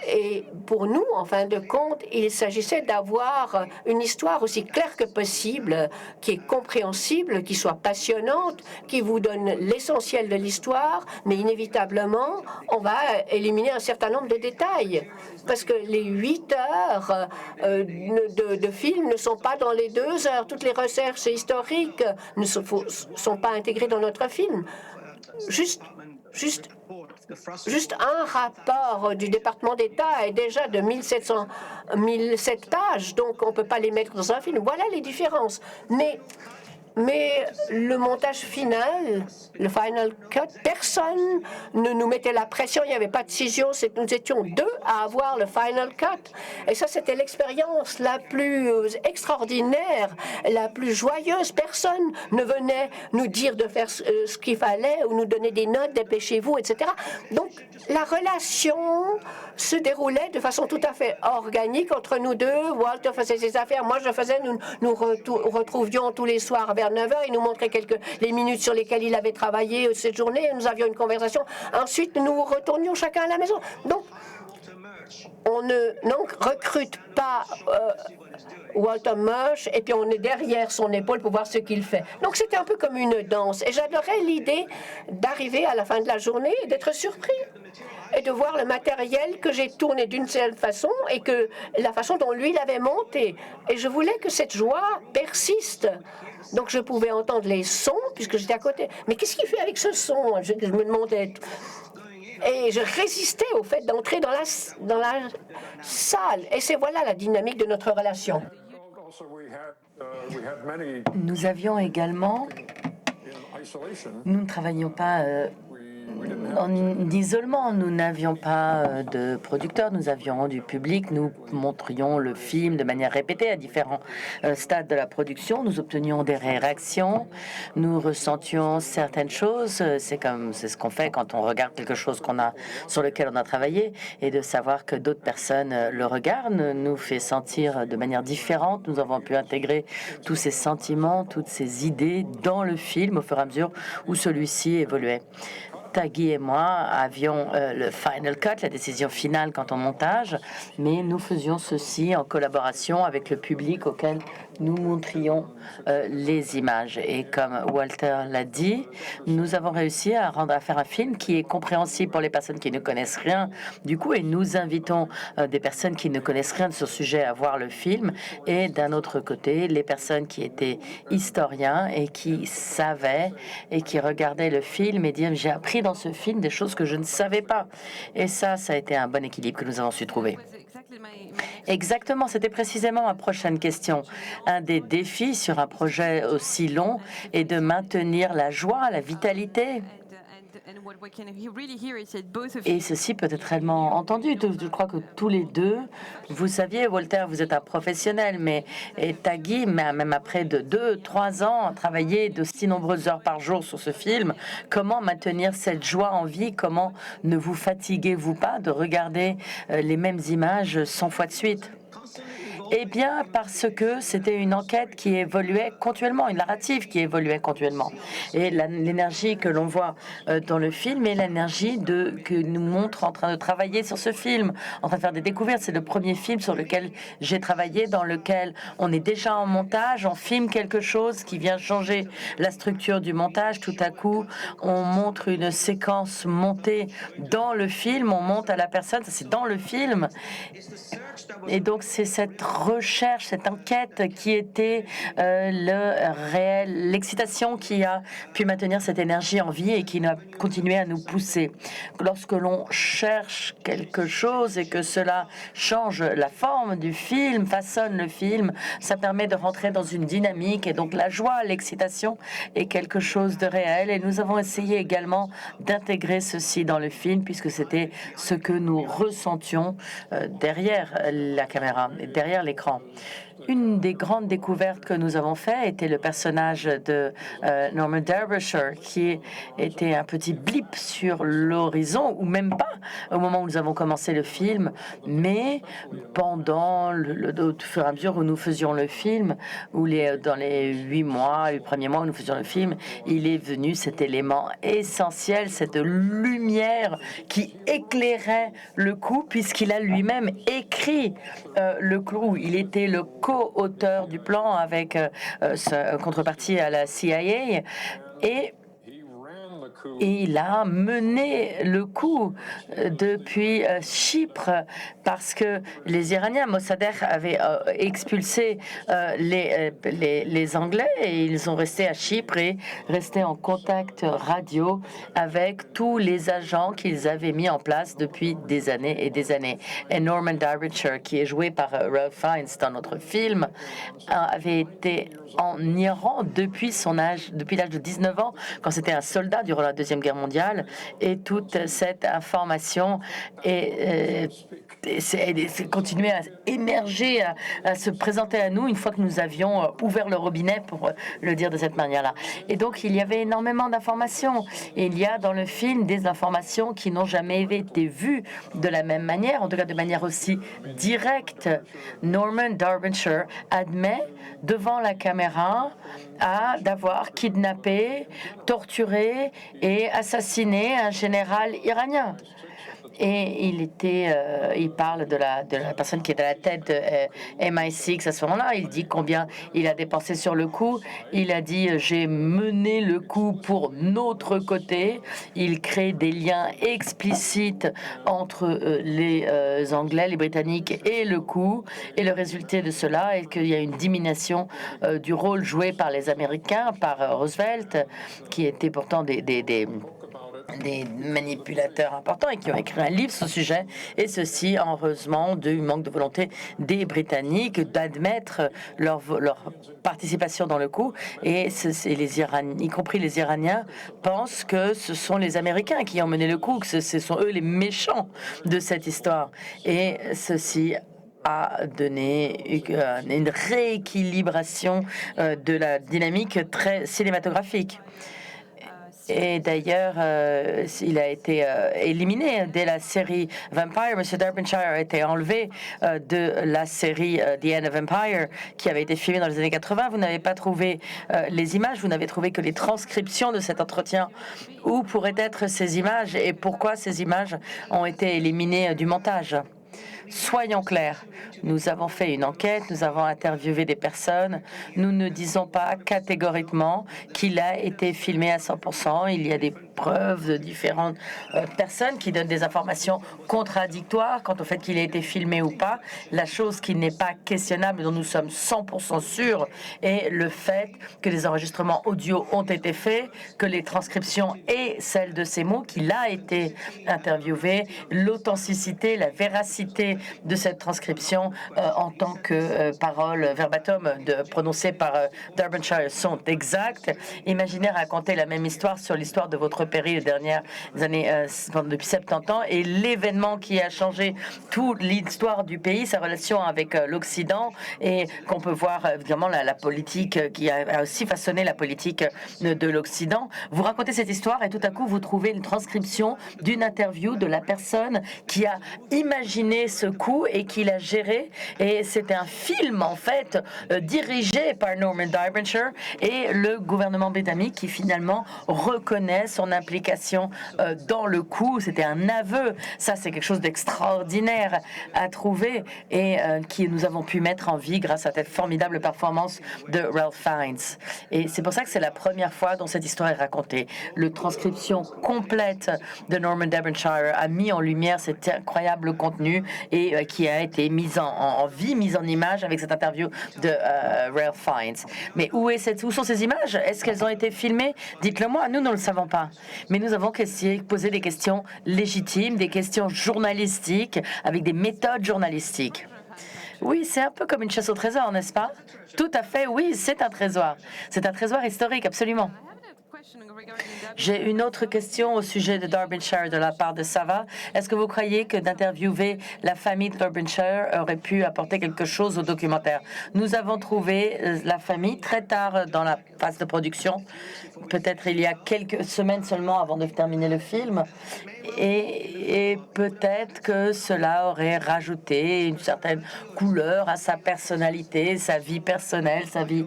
Et pour nous, en fin de compte, il s'agissait d'avoir une histoire aussi claire que possible, qui est compréhensible, qui soit passionnante, qui vous donne l'essentiel de l'histoire, mais inévitablement, on va éliminer un certain nombre de détails. Parce que les 8 heures de film ne sont pas dans les 2 heures. Toutes les recherches historiques ne sont pas intégrées dans notre film. Juste un rapport du département d'État est déjà de 1007 pages, donc on ne peut pas les mettre dans un film. Voilà les différences. Mais le montage final, le final cut, personne ne nous mettait la pression, il n'y avait pas de cision, nous étions 2 à avoir le final cut. Et ça, c'était l'expérience la plus extraordinaire, la plus joyeuse. Personne ne venait nous dire de faire ce qu'il fallait ou nous donner des notes, dépêchez-vous, etc. Donc, la relation se déroulait de façon tout à fait organique entre nous deux. Walter faisait ses affaires, moi je faisais, nous retrouvions tous les soirs vers 9 h, il nous montrait les minutes sur lesquelles il avait travaillé cette journée, nous avions une conversation. Ensuite, nous retournions chacun à la maison. Donc, on ne recrute pas Walter Murch et puis on est derrière son épaule pour voir ce qu'il fait. Donc, c'était un peu comme une danse. Et j'adorais l'idée d'arriver à la fin de la journée et d'être surpris et de voir le matériel que j'ai tourné d'une certaine façon et que la façon dont lui l'avait monté. Et je voulais que cette joie persiste. Donc, je pouvais entendre les sons puisque j'étais à côté. Mais qu'est-ce qu'il fait avec ce son? Je me demandais. Et je résistais au fait d'entrer dans la salle. Et c'est voilà la dynamique de notre relation. Nous avions également... Nous ne travaillions pas en isolement, nous n'avions pas de producteurs, nous avions du public, nous montrions le film de manière répétée à différents stades de la production, nous obtenions des réactions, nous ressentions certaines choses, c'est ce qu'on fait quand on regarde quelque chose sur lequel on a travaillé, et de savoir que d'autres personnes le regardent nous fait sentir de manière différente. Nous avons pu intégrer tous ces sentiments, toutes ces idées dans le film au fur et à mesure où celui-ci évoluait. Guy et moi avions le final cut, la décision finale quant au montage, mais nous faisions ceci en collaboration avec le public auquel nous montrions les images. Et comme Walter l'a dit, nous avons réussi à faire un film qui est compréhensible pour les personnes qui ne connaissent rien du coup, et nous invitons des personnes qui ne connaissent rien de ce sujet à voir le film, et d'un autre côté, les personnes qui étaient historiens et qui savaient et qui regardaient le film et disaient « j'ai appris dans ce film des choses que je ne savais pas ». Et ça a été un bon équilibre que nous avons su trouver. Exactement, c'était précisément ma prochaine question. Un des défis sur un projet aussi long est de maintenir la joie, la vitalité. Et ceci peut être réellement entendu. Je crois que tous les deux, vous saviez, Walter, vous êtes un professionnel, mais Tagui, même après de 2-3 ans, travailler de si nombreuses heures par jour sur ce film, comment maintenir cette joie en vie? Comment ne vous fatiguez-vous pas de regarder les mêmes images 100 fois de suite? Eh bien, parce que c'était une enquête qui évoluait continuellement, une narrative qui évoluait continuellement. Et l'énergie que l'on voit dans le film est l'énergie que nous montre en train de travailler sur ce film, en train de faire des découvertes. C'est le premier film sur lequel j'ai travaillé, dans lequel on est déjà en montage, on filme quelque chose qui vient changer la structure du montage. Tout à coup, on montre une séquence montée dans le film, on monte à la personne, ça c'est dans le film. Et donc, c'est cette recherche, cette enquête qui était l'excitation qui a pu maintenir cette énergie en vie et qui a continué à nous pousser. Lorsque l'on cherche quelque chose et que cela change la forme du film, façonne le film, ça permet de rentrer dans une dynamique. Et donc, la joie, l'excitation est quelque chose de réel. Et nous avons essayé également d'intégrer ceci dans le film, puisque c'était ce que nous ressentions derrière la caméra, derrière l'écran. Une des grandes découvertes que nous avons fait était le personnage de Norman Derbyshire, qui était un petit blip sur l'horizon, ou même pas au moment où nous avons commencé le film, mais pendant au fur et à mesure où nous faisions le film, dans les 8 mois, les premiers mois où nous faisions le film, il est venu cet élément essentiel, cette lumière qui éclairait le coup, puisqu'il a lui-même écrit le clou. Il était le co-auteur du plan avec sa contrepartie à la CIA et il a mené le coup depuis Chypre parce que les Iraniens, Mossadegh, avaient expulsé les Anglais et ils ont resté à Chypre et resté en contact radio avec tous les agents qu'ils avaient mis en place depuis des années et des années. Et Norman Derbyshire, qui est joué par Ralph Fiennes dans notre film, avait été en Iran depuis l'âge de 19 ans, quand c'était un soldat durant la Deuxième Guerre mondiale, et toute cette information c'est continué à émerger, à se présenter à nous une fois que nous avions ouvert le robinet, pour le dire de cette manière-là. Et donc, il y avait énormément d'informations. Et il y a dans le film des informations qui n'ont jamais été vues de la même manière, en tout cas de manière aussi directe. Norman Derbyshire admet devant la caméra d'avoir kidnappé, torturé et assassiné un général iranien. Et il parle de la personne qui est à la tête de MI6 à ce moment-là. Il dit combien il a dépensé sur le coup. Il a dit « j'ai mené le coup pour notre côté ». Il crée des liens explicites entre les Anglais, les Britanniques et le coup. Et le résultat de cela est qu'il y a une diminution du rôle joué par les Américains, par Roosevelt, qui était pourtant des manipulateurs importants et qui ont écrit un livre sur ce sujet, et ceci, heureusement, du manque de volonté des Britanniques d'admettre leur participation dans le coup. Et les Iraniens, y compris les Iraniens, pensent que ce sont les Américains qui ont mené le coup, que ce sont eux les méchants de cette histoire. Et ceci a donné une rééquilibration de la dynamique très cinématographique. Et d'ailleurs, il a été éliminé dès la série Vampire. Monsieur Derbyshire a été enlevé de la série The End of Empire, qui avait été filmée dans les années 80. Vous n'avez pas trouvé les images, vous n'avez trouvé que les transcriptions de cet entretien. Où pourraient être ces images et pourquoi ces images ont été éliminées du montage? Soyons clairs, nous avons fait une enquête, nous avons interviewé des personnes. Nous ne disons pas catégoriquement qu'il a été filmé à 100%. Il y a des preuves de différentes personnes qui donnent des informations contradictoires quant au fait qu'il a été filmé ou pas. La chose qui n'est pas questionnable, dont nous sommes 100% sûrs, est le fait que les enregistrements audio ont été faits, que les transcriptions et celles de ces mots, qu'il a été interviewé, l'authenticité, la véracité parler de cette transcription en tant que parole verbatim prononcée par Derbyshire sont exactes. Imaginez raconter la même histoire sur l'histoire de votre pays les dernières années, depuis 70 ans, et l'événement qui a changé toute l'histoire du pays, sa relation avec l'Occident, et qu'on peut voir évidemment la politique qui a aussi façonné la politique de l'Occident. Vous racontez cette histoire et tout à coup vous trouvez une transcription d'une interview de la personne qui a imaginé ce coup et qui l'a géré, et c'était un film en fait dirigé par Norman Derbyshire et le gouvernement britannique qui finalement reconnaît son implication dans le coup. C'était un aveu. Ça, c'est quelque chose d'extraordinaire à trouver et qui nous avons pu mettre en vie grâce à cette formidable performance de Ralph Fiennes. Et c'est pour ça que c'est la première fois dont cette histoire est racontée. Le transcription complète de Norman Derbyshire a mis en lumière cet incroyable contenu et qui a été mis en vie, mis en image avec cette interview de Ralph Fiennes. Mais où sont ces images? Est-ce qu'elles ont été filmées? Dites-le moi, nous ne le savons pas. Mais nous avons posé des questions légitimes, des questions journalistiques, avec des méthodes journalistiques. Oui, c'est un peu comme une chasse au trésor, n'est-ce pas? Tout à fait, oui, c'est un trésor. C'est un trésor historique, absolument. J'ai une autre question au sujet de Derbyshire de la part de Sava. Est-ce que vous croyez que d'interviewer la famille de Derbyshire aurait pu apporter quelque chose au documentaire? Nous avons trouvé la famille très tard dans la phase de production, peut-être il y a quelques semaines seulement avant de terminer le film, et peut-être que cela aurait rajouté une certaine couleur à sa personnalité, sa vie personnelle, sa vie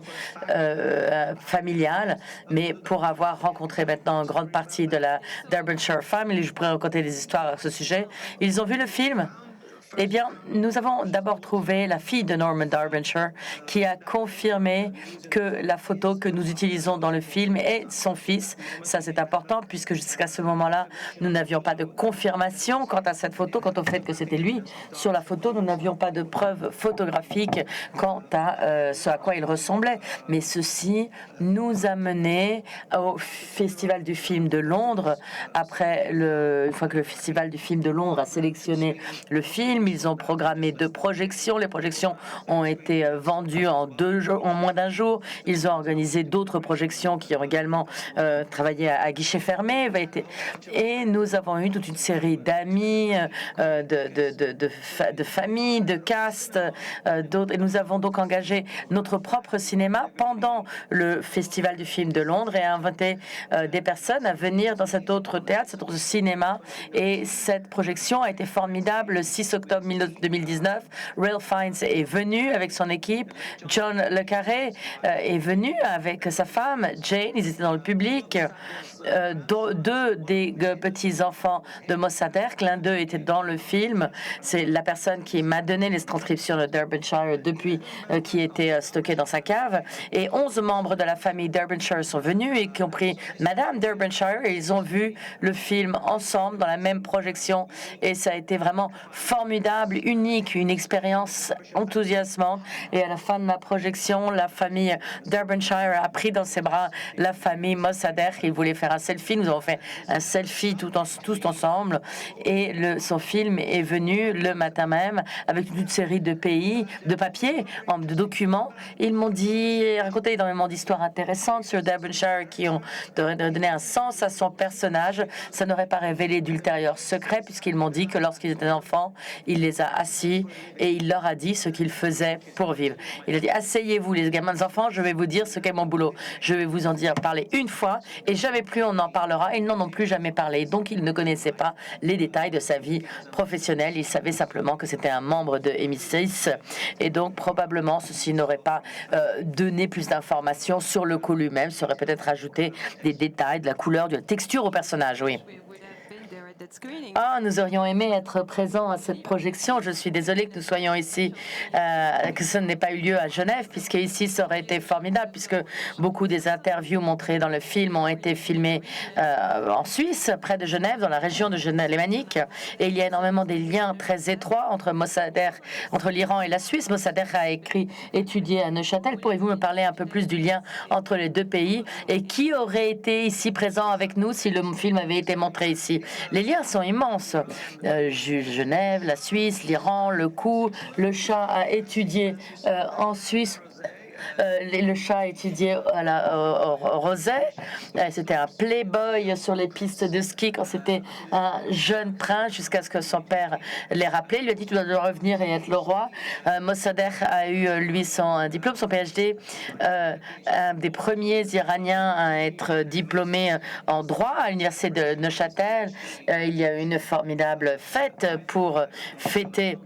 familiale. Mais pour avoir rencontré maintenant une grande partie de la Derbyshire Family, je pourrais raconter des histoires à ce sujet. Ils ont vu le film. Eh bien, nous avons d'abord trouvé la fille de Norman Derbyshire qui a confirmé que la photo que nous utilisons dans le film est son fils. Ça, c'est important puisque jusqu'à ce moment-là, nous n'avions pas de confirmation quant à cette photo, quant au fait que c'était lui. Sur la photo, nous n'avions pas de preuves photographiques quant à ce à quoi il ressemblait. Mais ceci nous a menés au Festival du film de Londres. Une fois que le Festival du film de Londres a sélectionné le film, ils ont programmé 2 projections. Les projections ont été vendues en moins d'un jour. Ils ont organisé d'autres projections qui ont également travaillé à guichet fermé. Et nous avons eu toute une série d'amis, de familles, de castes. Et nous avons donc engagé notre propre cinéma pendant le Festival du film de Londres et invité des personnes à venir dans cet autre théâtre, cet autre cinéma. Et cette projection a été formidable. Le 6 octobre 2019, Ralph Fiennes est venu avec son équipe. John Le Carré est venu avec sa femme, Jane. Ils étaient dans le public. 2 des petits-enfants de Mossadegh, l'un d'eux était dans le film. C'est la personne qui m'a donné les transcriptions de Derbyshire depuis qui était stocké dans sa cave. Et 11 membres de la famille Derbyshire sont venus, y compris Madame Derbyshire, et ils ont vu le film ensemble dans la même projection. Et ça a été vraiment formidable, unique, une expérience enthousiasmante. Et à la fin de ma projection, la famille Derbyshire a pris dans ses bras la famille Mossadegh. Ils voulaient faire un selfie. Nous avons fait un selfie tous ensemble. Et son film est venu le matin même avec une série de papiers, de documents. Ils m'ont raconté énormément d'histoires intéressantes sur Derbyshire qui ont donné un sens à son personnage. Ça n'aurait pas révélé d'ultérieurs secrets puisqu'ils m'ont dit que lorsqu'ils étaient enfants, il les a assis et il leur a dit ce qu'ils faisaient pour vivre. Il a dit: asseyez-vous les gamins des enfants, je vais vous dire ce qu'est mon boulot. Je vais vous en parler une fois et jamais plus on en parlera. Ils n'en ont plus jamais parlé. Donc ils ne connaissaient pas les détails de sa vie professionnelle. Ils savaient simplement que c'était un membre de MI6 et donc probablement ceci n'aurait pas donné plus d'informations sur le coup lui-même. Ça aurait peut-être ajouté des détails, de la couleur, de la texture au personnage, oui. Nous aurions aimé être présents à cette projection. Je suis désolée que nous soyons ici, que ce n'ait pas eu lieu à Genève, puisque ici, ça aurait été formidable, puisque beaucoup des interviews montrées dans le film ont été filmées en Suisse, près de Genève, dans la région de Genève lémanique. Et il y a énormément des liens très étroits entre Mossadegh, entre l'Iran et la Suisse. Mossadegh a étudié à Neuchâtel. Pourriez-vous me parler un peu plus du lien entre les 2 pays et qui aurait été ici présent avec nous si le film avait été montré ici? Les liens sont immenses. Genève, la Suisse, l'Iran, le coup. Le Shah a étudié en Suisse. Le Shah a étudié au Roset. C'était un playboy sur les pistes de ski quand c'était un jeune prince, jusqu'à ce que son père l'ait rappelé. Il lui a dit: tu dois revenir et être le roi. Mossadegh a eu, lui, son diplôme, son PhD, un des premiers Iraniens à être diplômé en droit à l'université de Neuchâtel. Il y a eu une formidable fête pour fêter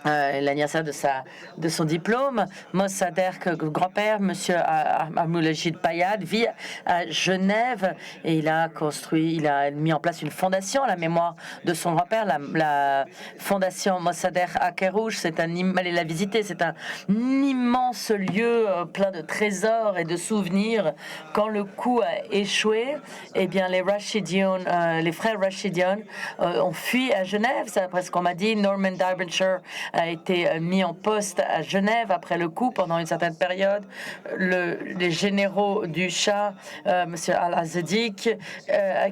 l'anniversaire de son diplôme. Mossadegh, grand-père, monsieur Ahmoulajid Payad, vit à Genève et il a mis en place une fondation à la mémoire de son grand-père, la fondation Mossadegh à Kérouge. Allez la visiter, c'est un immense lieu plein de trésors et de souvenirs. Quand le coup a échoué, eh bien les frères Rashidian ont fui à Genève. C'est après ce qu'on m'a dit. Norman Derbyshire a été mis en poste à Genève après le coup pendant une certaine période. Les généraux du Shah, M. Al-Azadiq,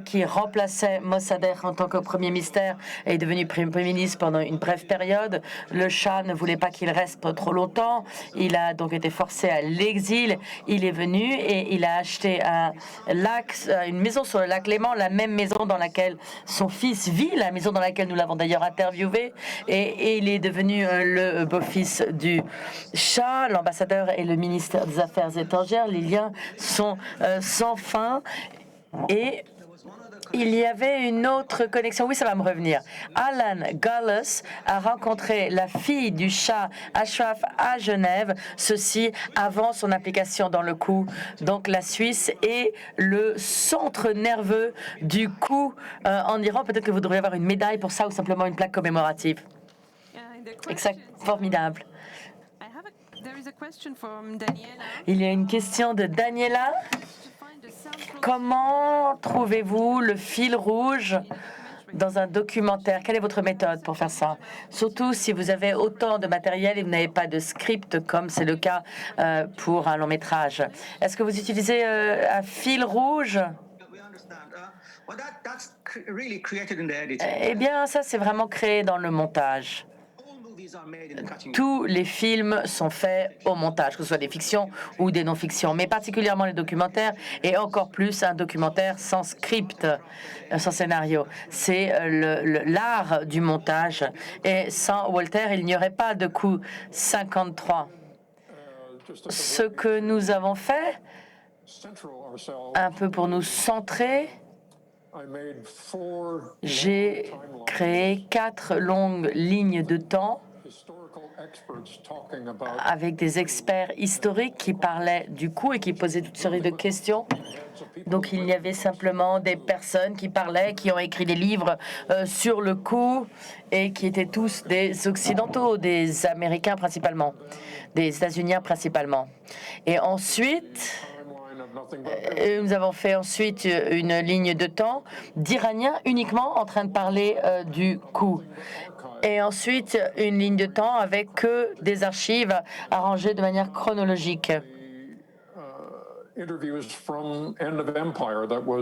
qui remplaçait Mossadegh en tant que premier ministre, est devenu premier ministre pendant une brève période. Le Shah ne voulait pas qu'il reste trop longtemps. Il a donc été forcé à l'exil. Il est venu et il a acheté une maison sur le lac Léman, la même maison dans laquelle son fils vit, la maison dans laquelle nous l'avons d'ailleurs interviewé. Et il est devenu le beau-fils du Shah, l'ambassadeur et le ministre des Affaires étrangères. Les liens sont sans fin. Et il y avait une autre connexion. Oui, ça va me revenir. Alan Dulles a rencontré la fille du Shah Ashraf à Genève, ceci avant son implication dans le coup. Donc la Suisse est le centre nerveux du coup en Iran. Peut-être que vous devriez avoir une médaille pour ça ou simplement une plaque commémorative. Exact, formidable. Il y a une question de Daniela. Comment trouvez-vous le fil rouge dans un documentaire? Quelle est votre méthode pour faire ça? Surtout si vous avez autant de matériel et vous n'avez pas de script, comme c'est le cas pour un long métrage. Est-ce que vous utilisez un fil rouge? Eh bien, ça, c'est vraiment créé dans le montage. Tous les films sont faits au montage, que ce soit des fictions ou des non-fictions, mais particulièrement les documentaires, et encore plus un documentaire sans script, sans scénario. C'est l'art du montage. Et sans Walter, il n'y aurait pas de coup 53. Ce que nous avons fait, un peu pour nous centrer, j'ai créé 4 longues lignes de temps avec des experts historiques qui parlaient du coup et qui posaient toute série de questions. Donc il y avait simplement des personnes qui parlaient, qui ont écrit des livres sur le coup et qui étaient tous des Occidentaux, des Américains principalement, des États-Unis principalement. Et ensuite, nous avons fait ensuite une ligne de temps d'Iraniens uniquement en train de parler du coup. Et ensuite, une ligne de temps avec que des archives arrangées de manière chronologique.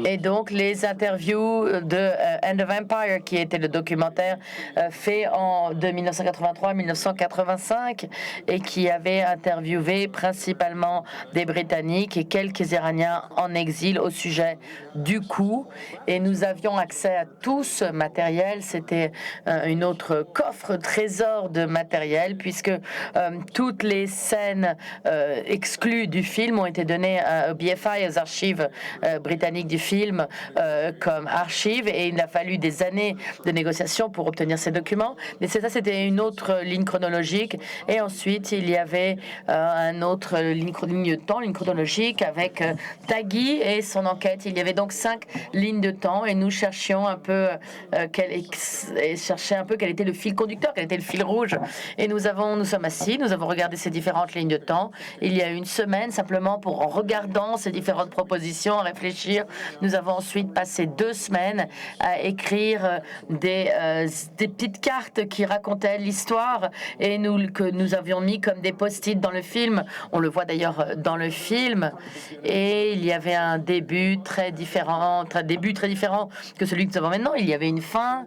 Et donc, les interviews de End of Empire, qui était le documentaire fait de 1983 à 1985 et qui avait interviewé principalement des Britanniques et quelques Iraniens en exil au sujet du coup. Et nous avions accès à tout ce matériel. C'était une autre coffre trésor de matériel, puisque toutes les scènes exclues du film ont été données au BFI, aux archives britanniques du film, comme archives, et il a fallu des années de négociations pour obtenir ces documents. Mais ça, c'était une autre ligne chronologique. Et ensuite, il y avait un autre ligne de temps, ligne chronologique, avec Taghi et son enquête. Il y avait donc 5 lignes de temps, et nous cherchions un peu quel était le fil conducteur, quel était le fil rouge. Et nous sommes assis, nous avons regardé ces différentes lignes de temps. Il y a une semaine, simplement pour en regardant dans ces différentes propositions, à réfléchir. Nous avons ensuite passé 2 semaines à écrire des petites cartes qui racontaient l'histoire et que nous avions mis comme des post-it dans le film. On le voit d'ailleurs dans le film. Et il y avait un début très différent que celui que nous avons maintenant. Il y avait une fin.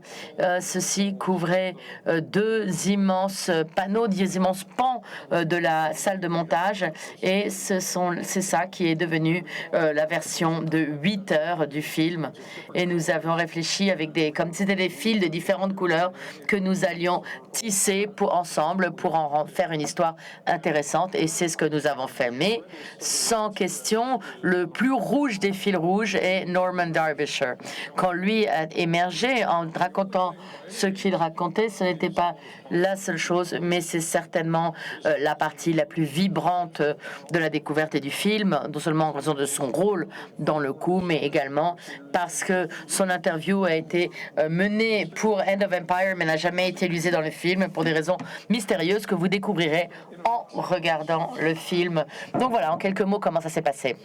Ceci couvrait 2 immenses panneaux, 2 immenses pans de la salle de montage. Et c'est ça qui est devenu la version de 8 heures du film. Et nous avons réfléchi comme c'était des fils de différentes couleurs que nous allions tisser ensemble pour en faire une histoire intéressante. Et c'est ce que nous avons fait. Mais sans question, le plus rouge des fils rouges est Norman Derbyshire. Quand lui a émergé en racontant ce qu'il racontait, ce n'était pas la seule chose, mais c'est certainement la partie la plus vibrante de la découverte et du film, non seulement en raison de son rôle dans le coup, mais également parce que son interview a été menée pour End of Empire, mais n'a jamais été utilisée dans le film pour des raisons mystérieuses que vous découvrirez en regardant le film. Donc voilà, en quelques mots, comment ça s'est passé.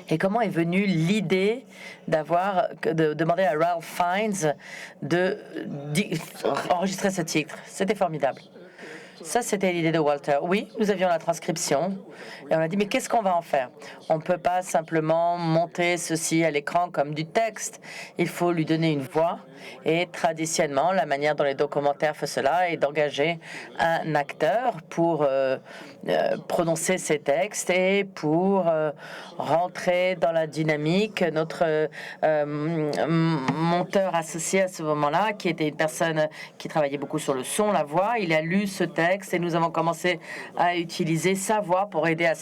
Et comment est venue l'idée de demander à Ralph Fiennes d'enregistrer ce titre? C'était formidable. Ça, c'était l'idée de Walter. Oui, nous avions la transcription et on a dit, mais qu'est-ce qu'on va en faire? On ne peut pas simplement monter ceci à l'écran comme du texte. Il faut lui donner une voix. Et traditionnellement, la manière dont les documentaires font cela est d'engager un acteur pour prononcer ces textes et pour rentrer dans la dynamique. Notre monteur associé à ce moment-là, qui était une personne qui travaillait beaucoup sur le son, la voix, il a lu ce texte et nous avons commencé à utiliser sa voix pour aider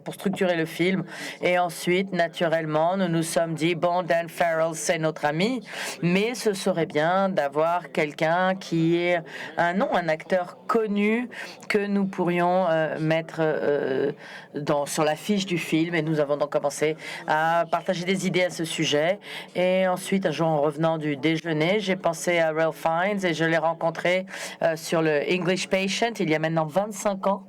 pour structurer le film. Et ensuite, naturellement, nous nous sommes dit, bon, Dan Farrell, c'est notre ami, mais ce serait bien d'avoir quelqu'un qui est un acteur connu que nous pourrions mettre sur l'affiche du film. Et nous avons donc commencé à partager des idées à ce sujet. Et ensuite, un jour, en revenant du déjeuner, j'ai pensé à Ralph Fiennes et je l'ai rencontré sur le English Patient il y a maintenant 25 ans.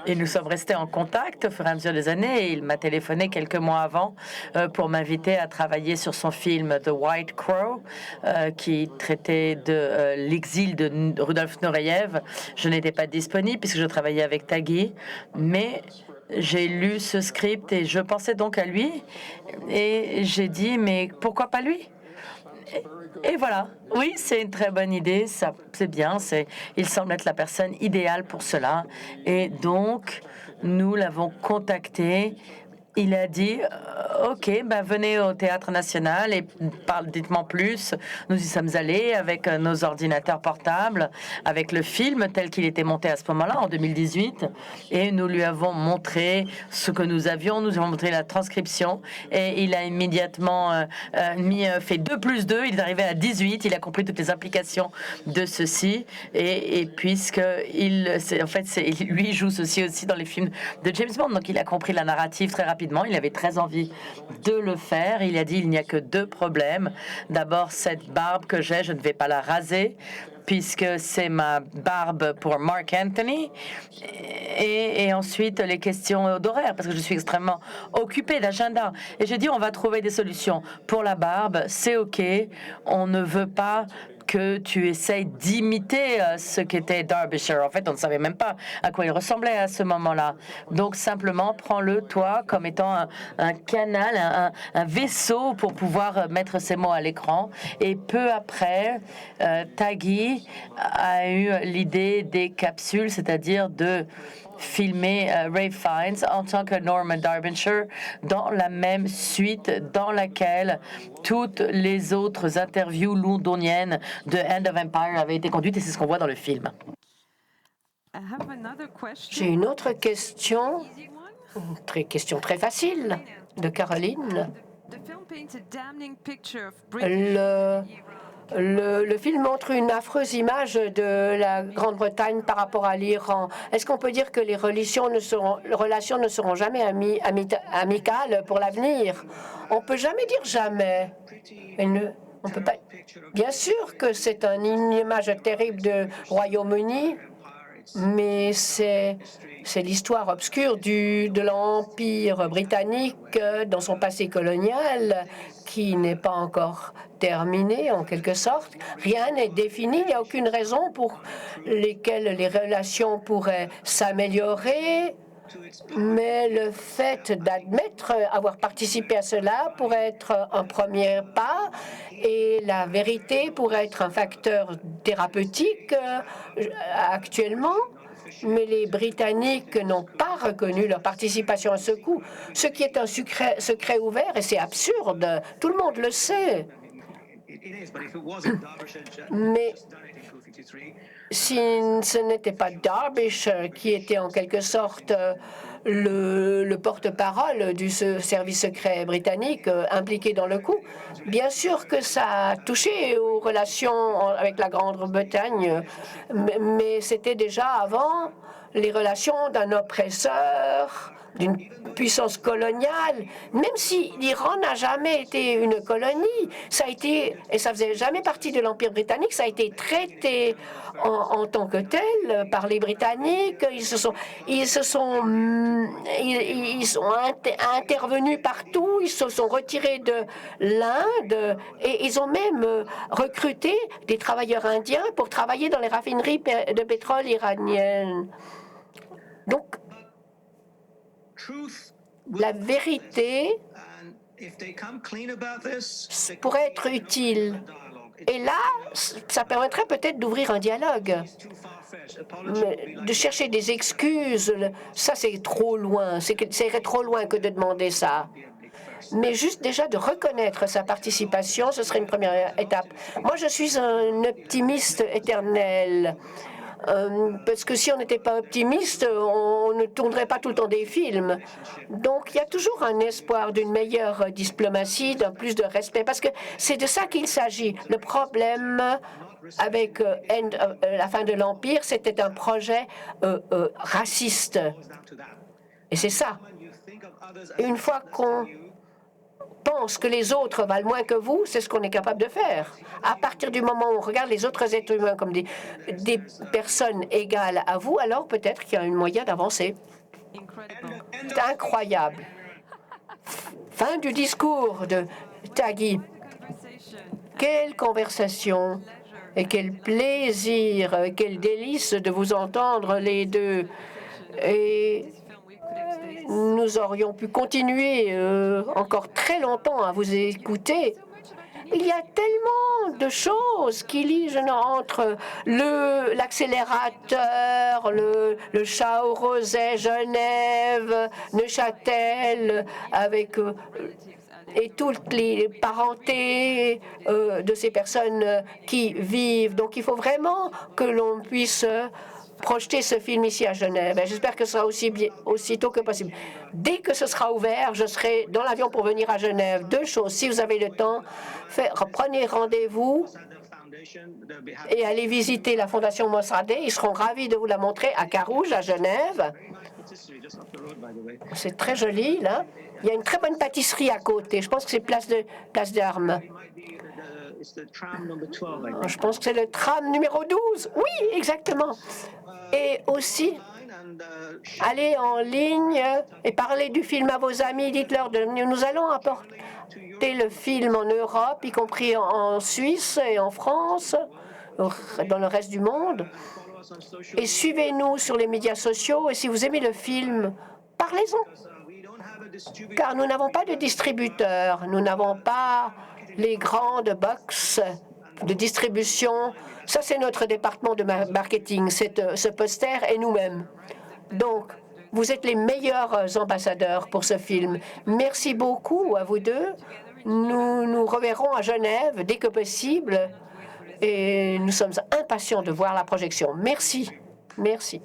Et nous sommes restés en contact au fur et à mesure des années. Et il m'a téléphoné quelques mois avant pour m'inviter à travailler sur son film The White Crow, qui traitait de l'exil de Rudolf Nureyev. Je n'étais pas disponible puisque je travaillais avec Taghi, mais j'ai lu ce script et je pensais donc à lui. Et j'ai dit, mais pourquoi pas lui? Et voilà, oui, c'est une très bonne idée, ça, c'est bien, il semble être la personne idéale pour cela. Et donc, nous l'avons contacté. Il a dit, OK, venez au Théâtre National et dites-moi plus. Nous y sommes allés avec nos ordinateurs portables, avec le film tel qu'il était monté à ce moment-là, en 2018. Et nous lui avons montré ce que nous avions. Nous avons montré la transcription. Et il a immédiatement fait 2 plus 2. Il est arrivé à 18. Il a compris toutes les implications de ceci. Et puisque lui joue ceci aussi dans les films de James Bond. Donc il a compris la narrative très rapidement. Il avait très envie de le faire. Il a dit, il n'y a que 2 problèmes. D'abord, cette barbe que j'ai, je ne vais pas la raser puisque c'est ma barbe pour Mark Anthony. Et ensuite, les questions d'horaire, parce que je suis extrêmement occupée d'agenda. Et j'ai dit, on va trouver des solutions. Pour la barbe, c'est OK. On ne veut pas que tu essayes d'imiter ce qu'était Derbyshire. En fait, on ne savait même pas à quoi il ressemblait à ce moment-là. Donc, simplement, prends-le, toi, comme étant un canal, un vaisseau pour pouvoir mettre ces mots à l'écran. Et peu après, Taghi a eu l'idée des capsules, c'est-à-dire de filmer Ralph Fiennes en tant que Norman Derbyshire dans la même suite dans laquelle toutes les autres interviews londoniennes de End of Empire avaient été conduites, et c'est ce qu'on voit dans le film. J'ai une autre question, question très facile, de Caroline. Le film montre une affreuse image de la Grande-Bretagne par rapport à l'Iran. Est-ce qu'on peut dire que les relations ne seront jamais amicales pour l'avenir? On peut jamais dire jamais. On peut pas. Bien sûr que c'est une image terrible du Royaume-Uni. mais c'est l'histoire obscure de l'Empire britannique dans son passé colonial qui n'est pas encore terminée, en quelque sorte. Rien n'est défini, il n'y a aucune raison pour lesquelles les relations pourraient s'améliorer, mais le fait d'admettre avoir participé à cela pourrait être un premier pas et la vérité pourrait être un facteur thérapeutique actuellement. Mais les Britanniques n'ont pas reconnu leur participation à ce coup, ce qui est un secret ouvert et c'est absurde. Tout le monde le sait. Mais si ce n'était pas Derbyshire qui était en quelque sorte le porte-parole du service secret britannique impliqué dans le coup, bien sûr que ça a touché aux relations avec la Grande-Bretagne, mais c'était déjà avant les relations d'un oppresseur, d'une puissance coloniale. Même si l'Iran n'a jamais été une colonie, ça a été, et ça faisait jamais partie de l'Empire britannique, ça a été traité en tant que tel par les Britanniques. Ils sont intervenus partout, ils se sont retirés de l'Inde et ils ont même recruté des travailleurs indiens pour travailler dans les raffineries de pétrole iraniennes. Donc, la vérité pourrait être utile. Et là, ça permettrait peut-être d'ouvrir un dialogue. Mais de chercher des excuses, ça c'est trop loin. Ça irait trop loin que de demander ça. Mais juste déjà de reconnaître sa participation, ce serait une première étape. Moi, je suis un optimiste éternel. Parce que si on n'était pas optimiste, on ne tournerait pas tout le temps des films. Donc, il y a toujours un espoir d'une meilleure diplomatie, d'un plus de respect, parce que c'est de ça qu'il s'agit. Le problème avec la fin de l'Empire, c'était un projet raciste. Et c'est ça. Une fois qu'on pense que les autres valent moins que vous, c'est ce qu'on est capable de faire. À partir du moment où on regarde les autres êtres humains comme des personnes égales à vous, alors peut-être qu'il y a un moyen d'avancer. C'est incroyable. Fin du discours de Taghi. Quelle conversation et quel plaisir, quel délice de vous entendre les deux. Et nous aurions pu continuer encore très longtemps à vous écouter. Il y a tellement de choses qui lient entre l'accélérateur, le chat au roset, Genève, Neuchâtel, avec et toutes les parentés de ces personnes qui vivent. Donc il faut vraiment que l'on puisse projeter ce film ici à Genève. J'espère que ce sera aussi tôt que possible. Dès que ce sera ouvert, je serai dans l'avion pour venir à Genève. Deux choses, si vous avez le temps, prenez rendez-vous et allez visiter la Fondation Mossadegh. Ils seront ravis de vous la montrer à Carouge, à Genève. C'est très joli, là. Il y a une très bonne pâtisserie à côté. Je pense que c'est place d'Armes. Je pense que c'est le tram numéro 12. Oui, exactement. Et aussi, allez en ligne et parlez du film à vos amis. Dites-leur, nous allons apporter le film en Europe, y compris en Suisse et en France, dans le reste du monde. Et suivez-nous sur les médias sociaux. Et si vous aimez le film, parlez-en. Car nous n'avons pas de distributeur. Nous n'avons pas les grandes boxes de distribution. Ça, c'est notre département de marketing, ce poster et nous-mêmes. Donc, vous êtes les meilleurs ambassadeurs pour ce film. Merci beaucoup à vous deux. Nous nous reverrons à Genève dès que possible et nous sommes impatients de voir la projection. Merci. Merci.